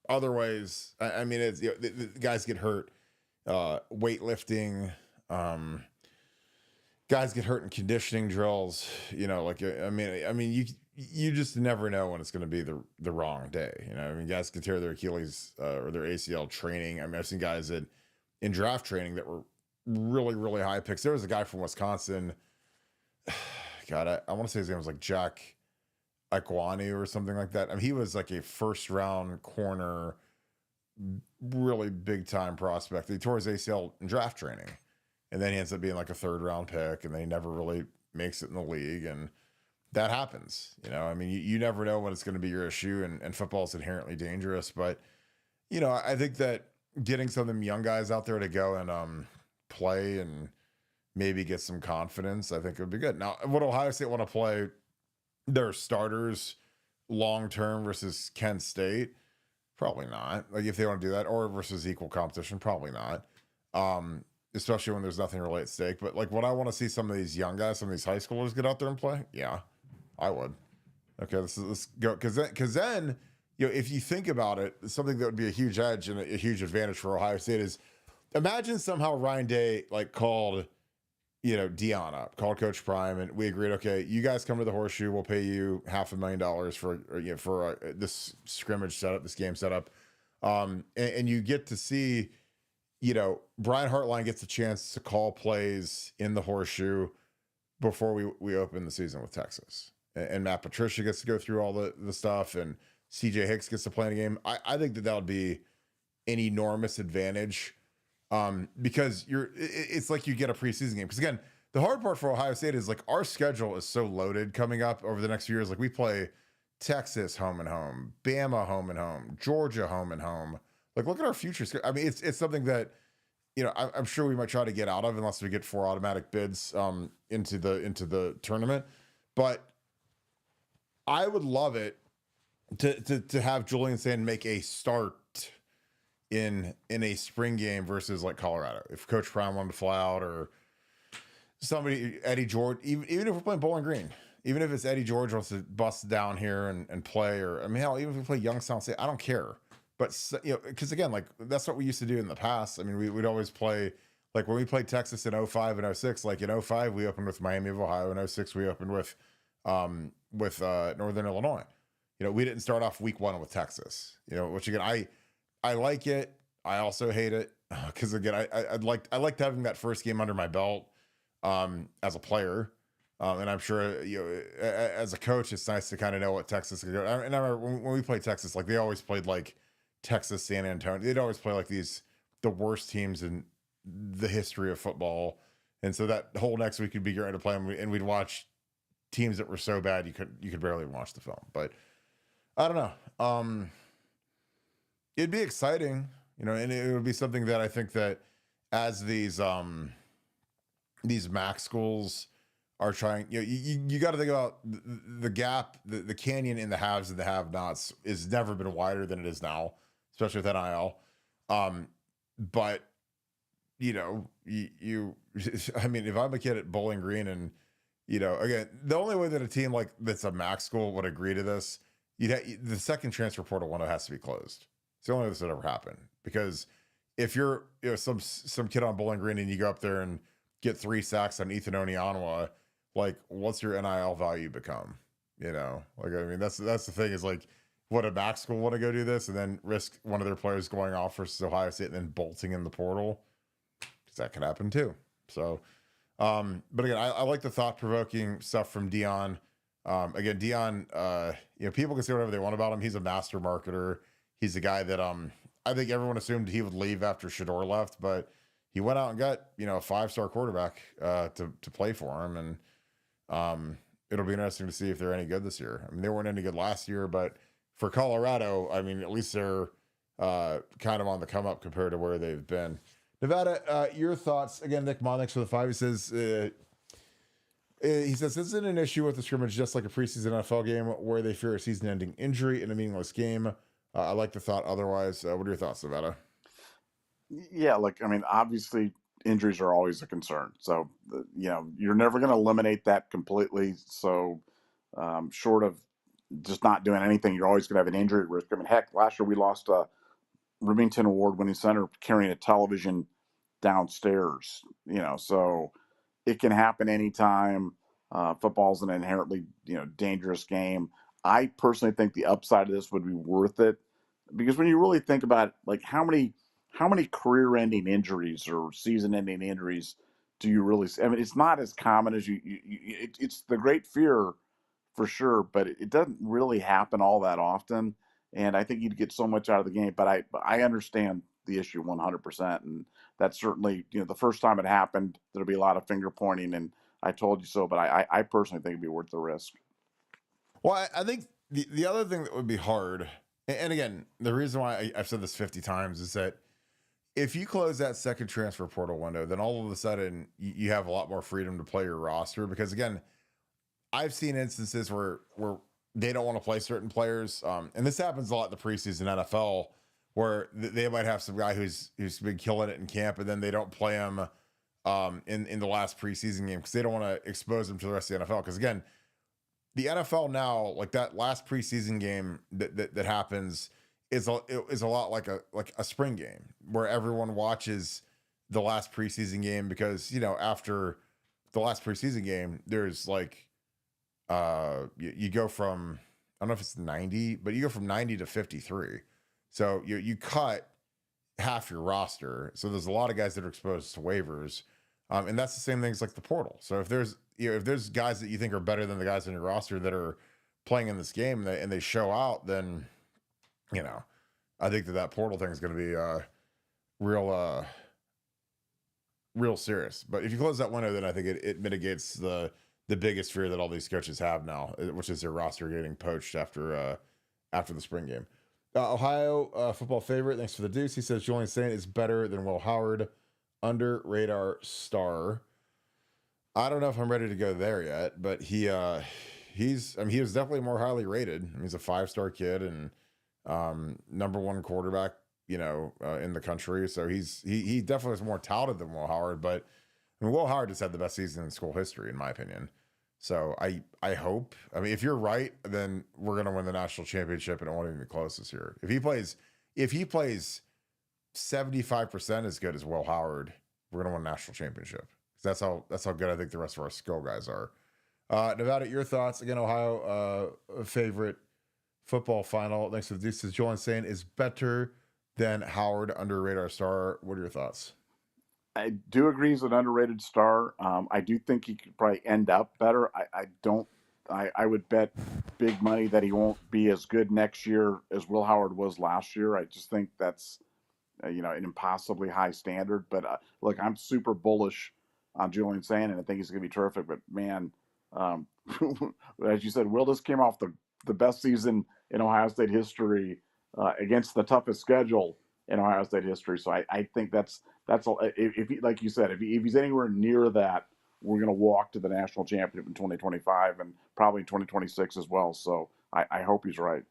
Other ways, it's the guys get hurt. Weightlifting. Guys get hurt in conditioning drills. You just never know when it's going to be the wrong day. Guys can tear their Achilles or their ACL training. I've seen guys in draft training that were really, really high picks. There was a guy from Wisconsin. God, I want to say his name was like Jack Iquani or something like that. He was like a first round corner, really big time prospect. He tore his ACL in draft training, and then he ends up being like a third round pick, and then he never really makes it in the league. And that happens. You never know when it's going to be your issue, and football is inherently dangerous. But, I think that getting some of them young guys out there to go and play and maybe get some confidence, I think it would be good. Now, would Ohio State want to play their starters long term versus Kent State? Probably not. Like, if they want to do that, or versus equal competition, probably not. Especially when there's nothing really at stake. But like, would I want to see some of these young guys, some of these high schoolers get out there and play? Yeah, I would. Okay, let's go. Because then, if you think about it, something that would be a huge edge and a huge advantage for Ohio State is, imagine somehow Ryan Day called, Dion up, called Coach Prime, and we agreed, okay, you guys come to the Horseshoe, we'll pay you $500,000 for this scrimmage setup, this game setup, and you get to see, Brian Hartline gets a chance to call plays in the Horseshoe before we open the season with Texas, and Matt Patricia gets to go through all the stuff, and CJ Hicks gets to play in a game. I think that would be an enormous advantage. Because it's like you get a preseason game. Because again, the hard part for Ohio State is like our schedule is so loaded coming up over the next few years. Like we play Texas home and home, Bama home and home, Georgia home and home. Like look at our future. It's something that I'm sure we might try to get out of unless we get 4 automatic bids into the tournament. But I would love it to have Julian Sand make a start in a spring game versus like Colorado. If Coach Prime wanted to fly out, or somebody, Eddie George, even if we're playing Bowling Green, even if it's Eddie George wants to bust down here and play, or hell, even if we play Youngstown State, I don't care. But because again, like that's what we used to do in the past. We'd always play, like when we played Texas in 05 and 06. Like in 05 we opened with Miami of Ohio, in 06 we opened with Northern Illinois. We didn't start off week 1 with Texas. Which again, I like it. I also hate it because again, I liked having that first game under my belt as a player, and I'm sure as a coach, it's nice to kind of know what Texas is going to do. And I remember when we played Texas, like they always played like Texas, San Antonio. They'd always play like the worst teams in the history of football, and so that whole next week would be great to play them, and we'd watch teams that were so bad you could barely watch the film. But I don't know. It'd be exciting, and it would be something that I think that as these MAC schools are trying, you got to think about the gap, the canyon in the haves and the have-nots has never been wider than it is now, especially with NIL. But if I'm a kid at Bowling Green and, again, the only way that a team like that's a MAC school would agree to this, the second transfer portal window has to be closed. It's the only way this would ever happen. Because if you're some kid on Bowling Green and you go up there and get 3 sacks on Ethan Onianwa, like what's your NIL value become? That's the thing is like, would a MAC school want to go do this and then risk one of their players going off versus Ohio State and then bolting in the portal? Because that could happen too. So, but again, I like the thought-provoking stuff from Dion. Again, Dion, people can say whatever they want about him. He's a master marketer. He's a guy that I think everyone assumed he would leave after Shador left, but he went out and got, a 5-star quarterback to play for him. And it'll be interesting to see if they're any good this year. I mean, they weren't any good last year, but for Colorado, I mean, at least they're kind of on the come up compared to where they've been. Nevada, your thoughts again? Nick Mon, thanks for the 5. He says, this isn't an issue with the scrimmage, just like a preseason NFL game where they fear a season-ending injury in a meaningless game. I like the thought otherwise. What are your thoughts, Nevada? Yeah, I mean, obviously injuries are always a concern. So, you're never going to eliminate that completely. So, short of just not doing anything, you're always going to have an injury risk. I mean, heck, last year we lost a Remington Award-winning center carrying a television downstairs. So it can happen anytime. Football's an inherently, dangerous game. I personally think the upside of this would be worth it, because when you really think about it, like how many career-ending injuries or season-ending injuries do you really see? I mean, it's not as common as it's the great fear for sure, but it doesn't really happen all that often. And I think you'd get so much out of the game. But I understand the issue 100%, and that's certainly, the first time it happened, there'll be a lot of finger pointing, and I told you so. But I personally think it'd be worth the risk. Well, I think the other thing that would be hard, and again, the reason why I've said this 50 times is that if you close that second transfer portal window, then all of a sudden you have a lot more freedom to play your roster. Because again, I've seen instances where they don't want to play certain players, and this happens a lot in the preseason NFL, where they might have some guy who's been killing it in camp, and then they don't play him in the last preseason game because they don't want to expose him to the rest of the NFL. Because again, the NFL now, like that last preseason game that happens is a lot like a spring game where everyone watches the last preseason game, because after the last preseason game there's like you go from, I don't know if it's 90, but you go from 90 to 53, so you cut half your roster. So there's a lot of guys that are exposed to waivers, and that's the same thing as like the portal. So if there's guys that you think are better than the guys on your roster that are playing in this game and they show out, then I think that portal thing is going to be real serious. But if you close that window, then I think it mitigates the biggest fear that all these coaches have now, which is their roster getting poached after the spring game. Ohio football favorite, thanks for the deuce. He says Julian Saint is better than Will Howard, under radar star. I don't know if I'm ready to go there yet, but he was definitely more highly rated. I mean, he's a 5-star kid and number 1 quarterback, in the country. So he definitely is more touted than Will Howard, but I mean, Will Howard just had the best season in school history, in my opinion. So I hope, I mean, if you're right, then we're going to win the national championship, and it won't even be close this year. If he plays 75% as good as Will Howard, we're going to win a national championship. That's how good I think the rest of our skill guys are. Nevada, your thoughts again? Ohio favorite football final. Thanks for the deuces. Joel saying is better than Howard, under radar star. What are your thoughts? I do agree he's an underrated star. I do think he could probably end up better. I would bet big money that he won't be as good next year as Will Howard was last year. I just think that's an impossibly high standard. But look, I'm super bullish on Julian Saint, and I think he's going to be terrific. But man, as you said, Will just came off the best season in Ohio State history against the toughest schedule in Ohio State history. So I think that's if he, like you said, if he's anywhere near that, we're going to walk to the national championship in 2025 and probably 2026 as well. So I hope he's right.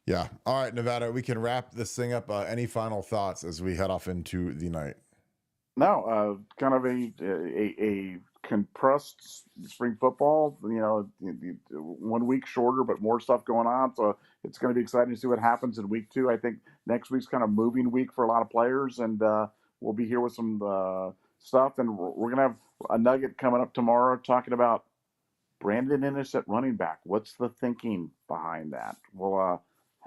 Yeah. All right, Nevada, we can wrap this thing up. Any final thoughts as we head off into the night? No, kind of a compressed spring football. 1 week shorter, but more stuff going on. So it's going to be exciting to see what happens in week 2. I think next week's kind of moving week for a lot of players, and we'll be here with some stuff. And we're going to have a nugget coming up tomorrow talking about Brandon Inniss at running back. What's the thinking behind that? We'll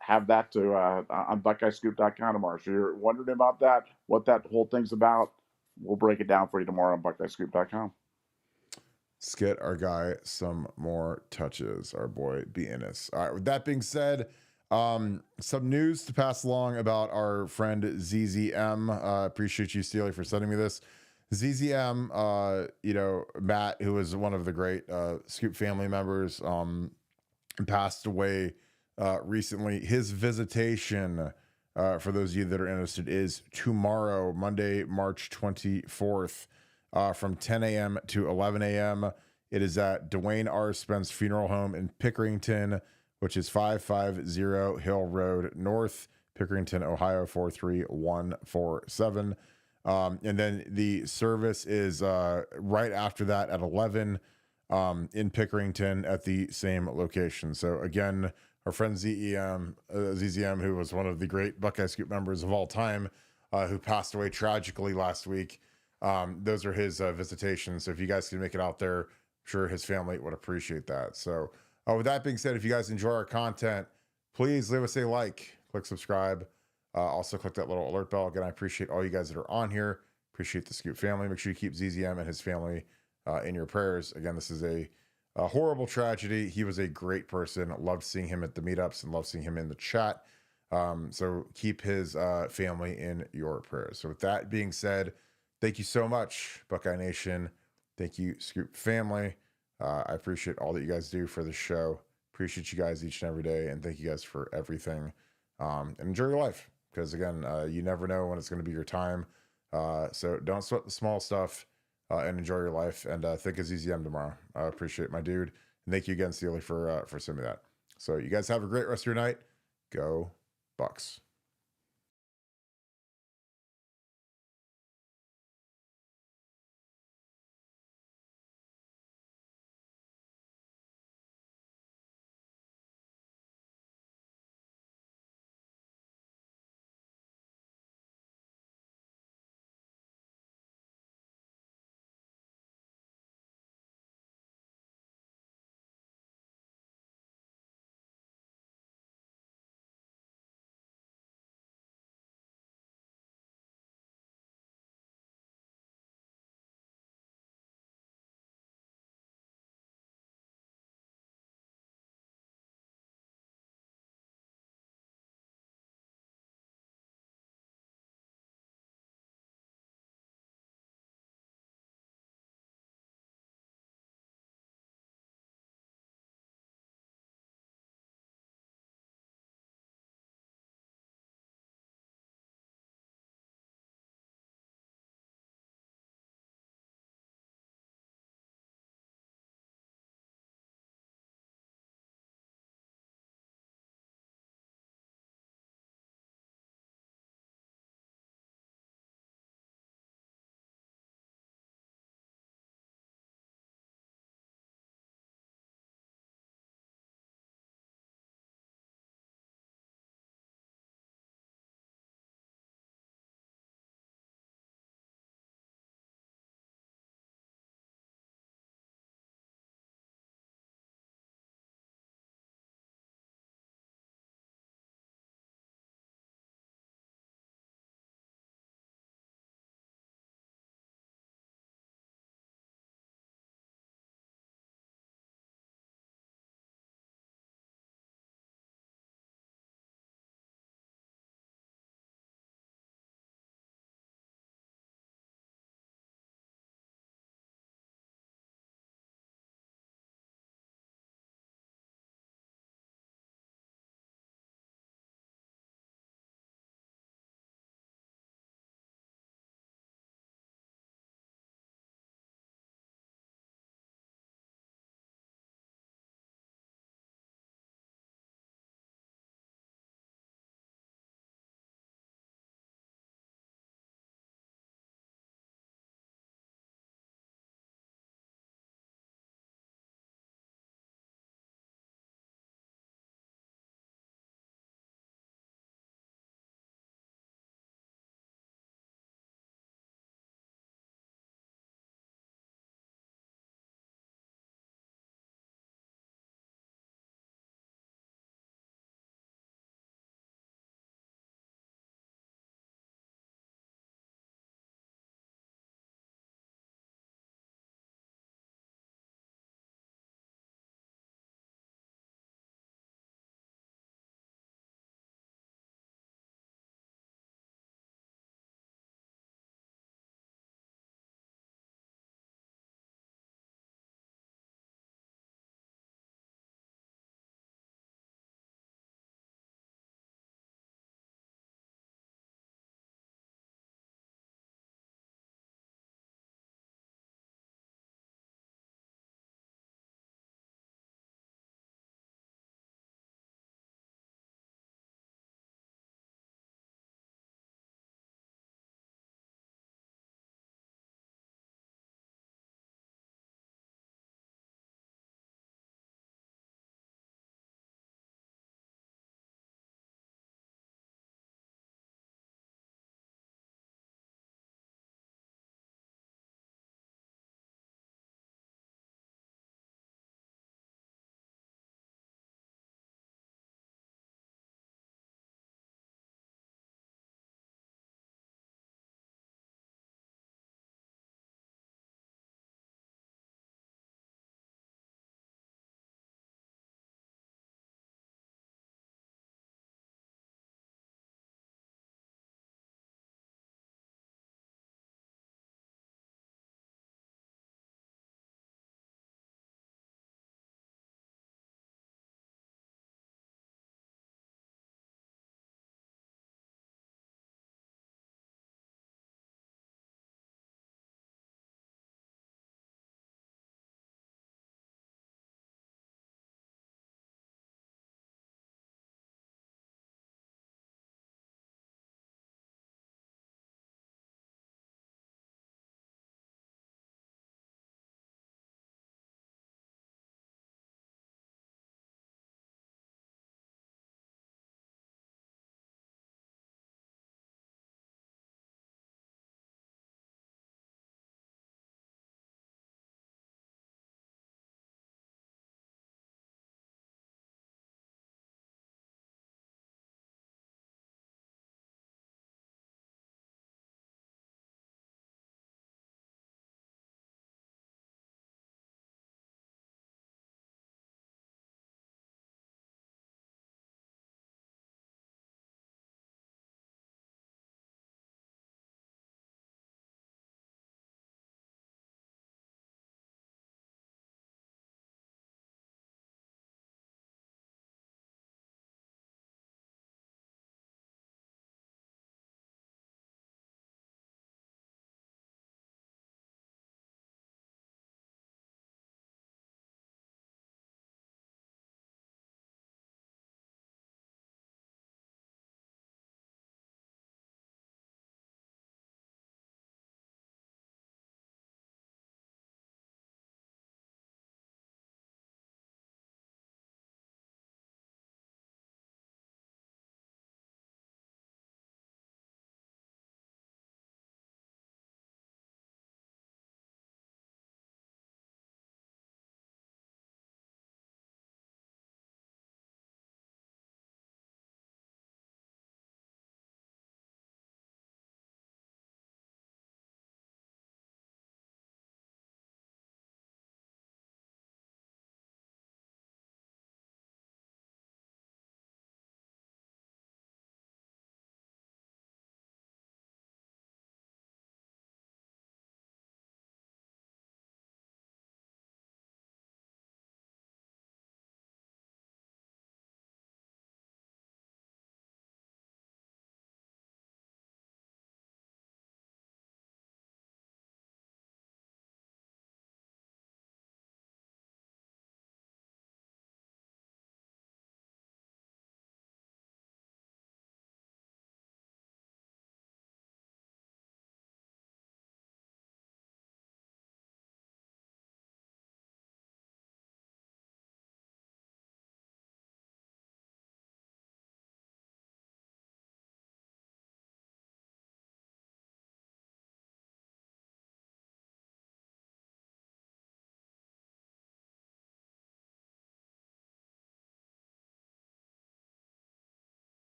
have that on BuckeyeScoop.com tomorrow. So you're wondering about that, what that whole thing's about. We'll break it down for you tomorrow on BuckeyeScoop.com. Let's get our guy some more touches, our boy B. Inniss. All right, with that being said, Some news to pass along about our friend ZZM. Appreciate you, Steely, for sending me this. ZZM, Matt, who was one of the great Scoop family members, passed away recently. His visitation, for those of you that are interested, is tomorrow, Monday, March 24th, from 10 a.m. to 11 a.m. It is at Dwayne R. Spence Funeral Home in Pickerington, which is 550 Hill Road North, Pickerington, Ohio, 43147. And then the service is right after that at 11 in Pickerington at the same location. So again, our friend ZZM, who was one of the great Buckeye Scoop members of all time, who passed away tragically last week. Those are his visitations. So if you guys can make it out there, I'm sure his family would appreciate that. So with that being said, if you guys enjoy our content, please leave us a like, click subscribe. Also click that little alert bell. Again, I appreciate all you guys that are on here. Appreciate the Scoop family. Make sure you keep ZZM and his family in your prayers. Again, this is a horrible tragedy. He was a great person. Loved seeing him at the meetups and loved seeing him in the chat. So keep his family in your prayers. So with that being said, thank you so much, Buckeye Nation. Thank you, Scoop family. I appreciate all that you guys do for the show. Appreciate you guys each and every day. And thank you guys for everything. And enjoy your life. Because again, you never know when it's going to be your time. So don't sweat the small stuff and enjoy your life. And think of ZZM tomorrow. I appreciate my dude. And thank you again, Steely, for sending me that. So you guys have a great rest of your night. Go Bucks.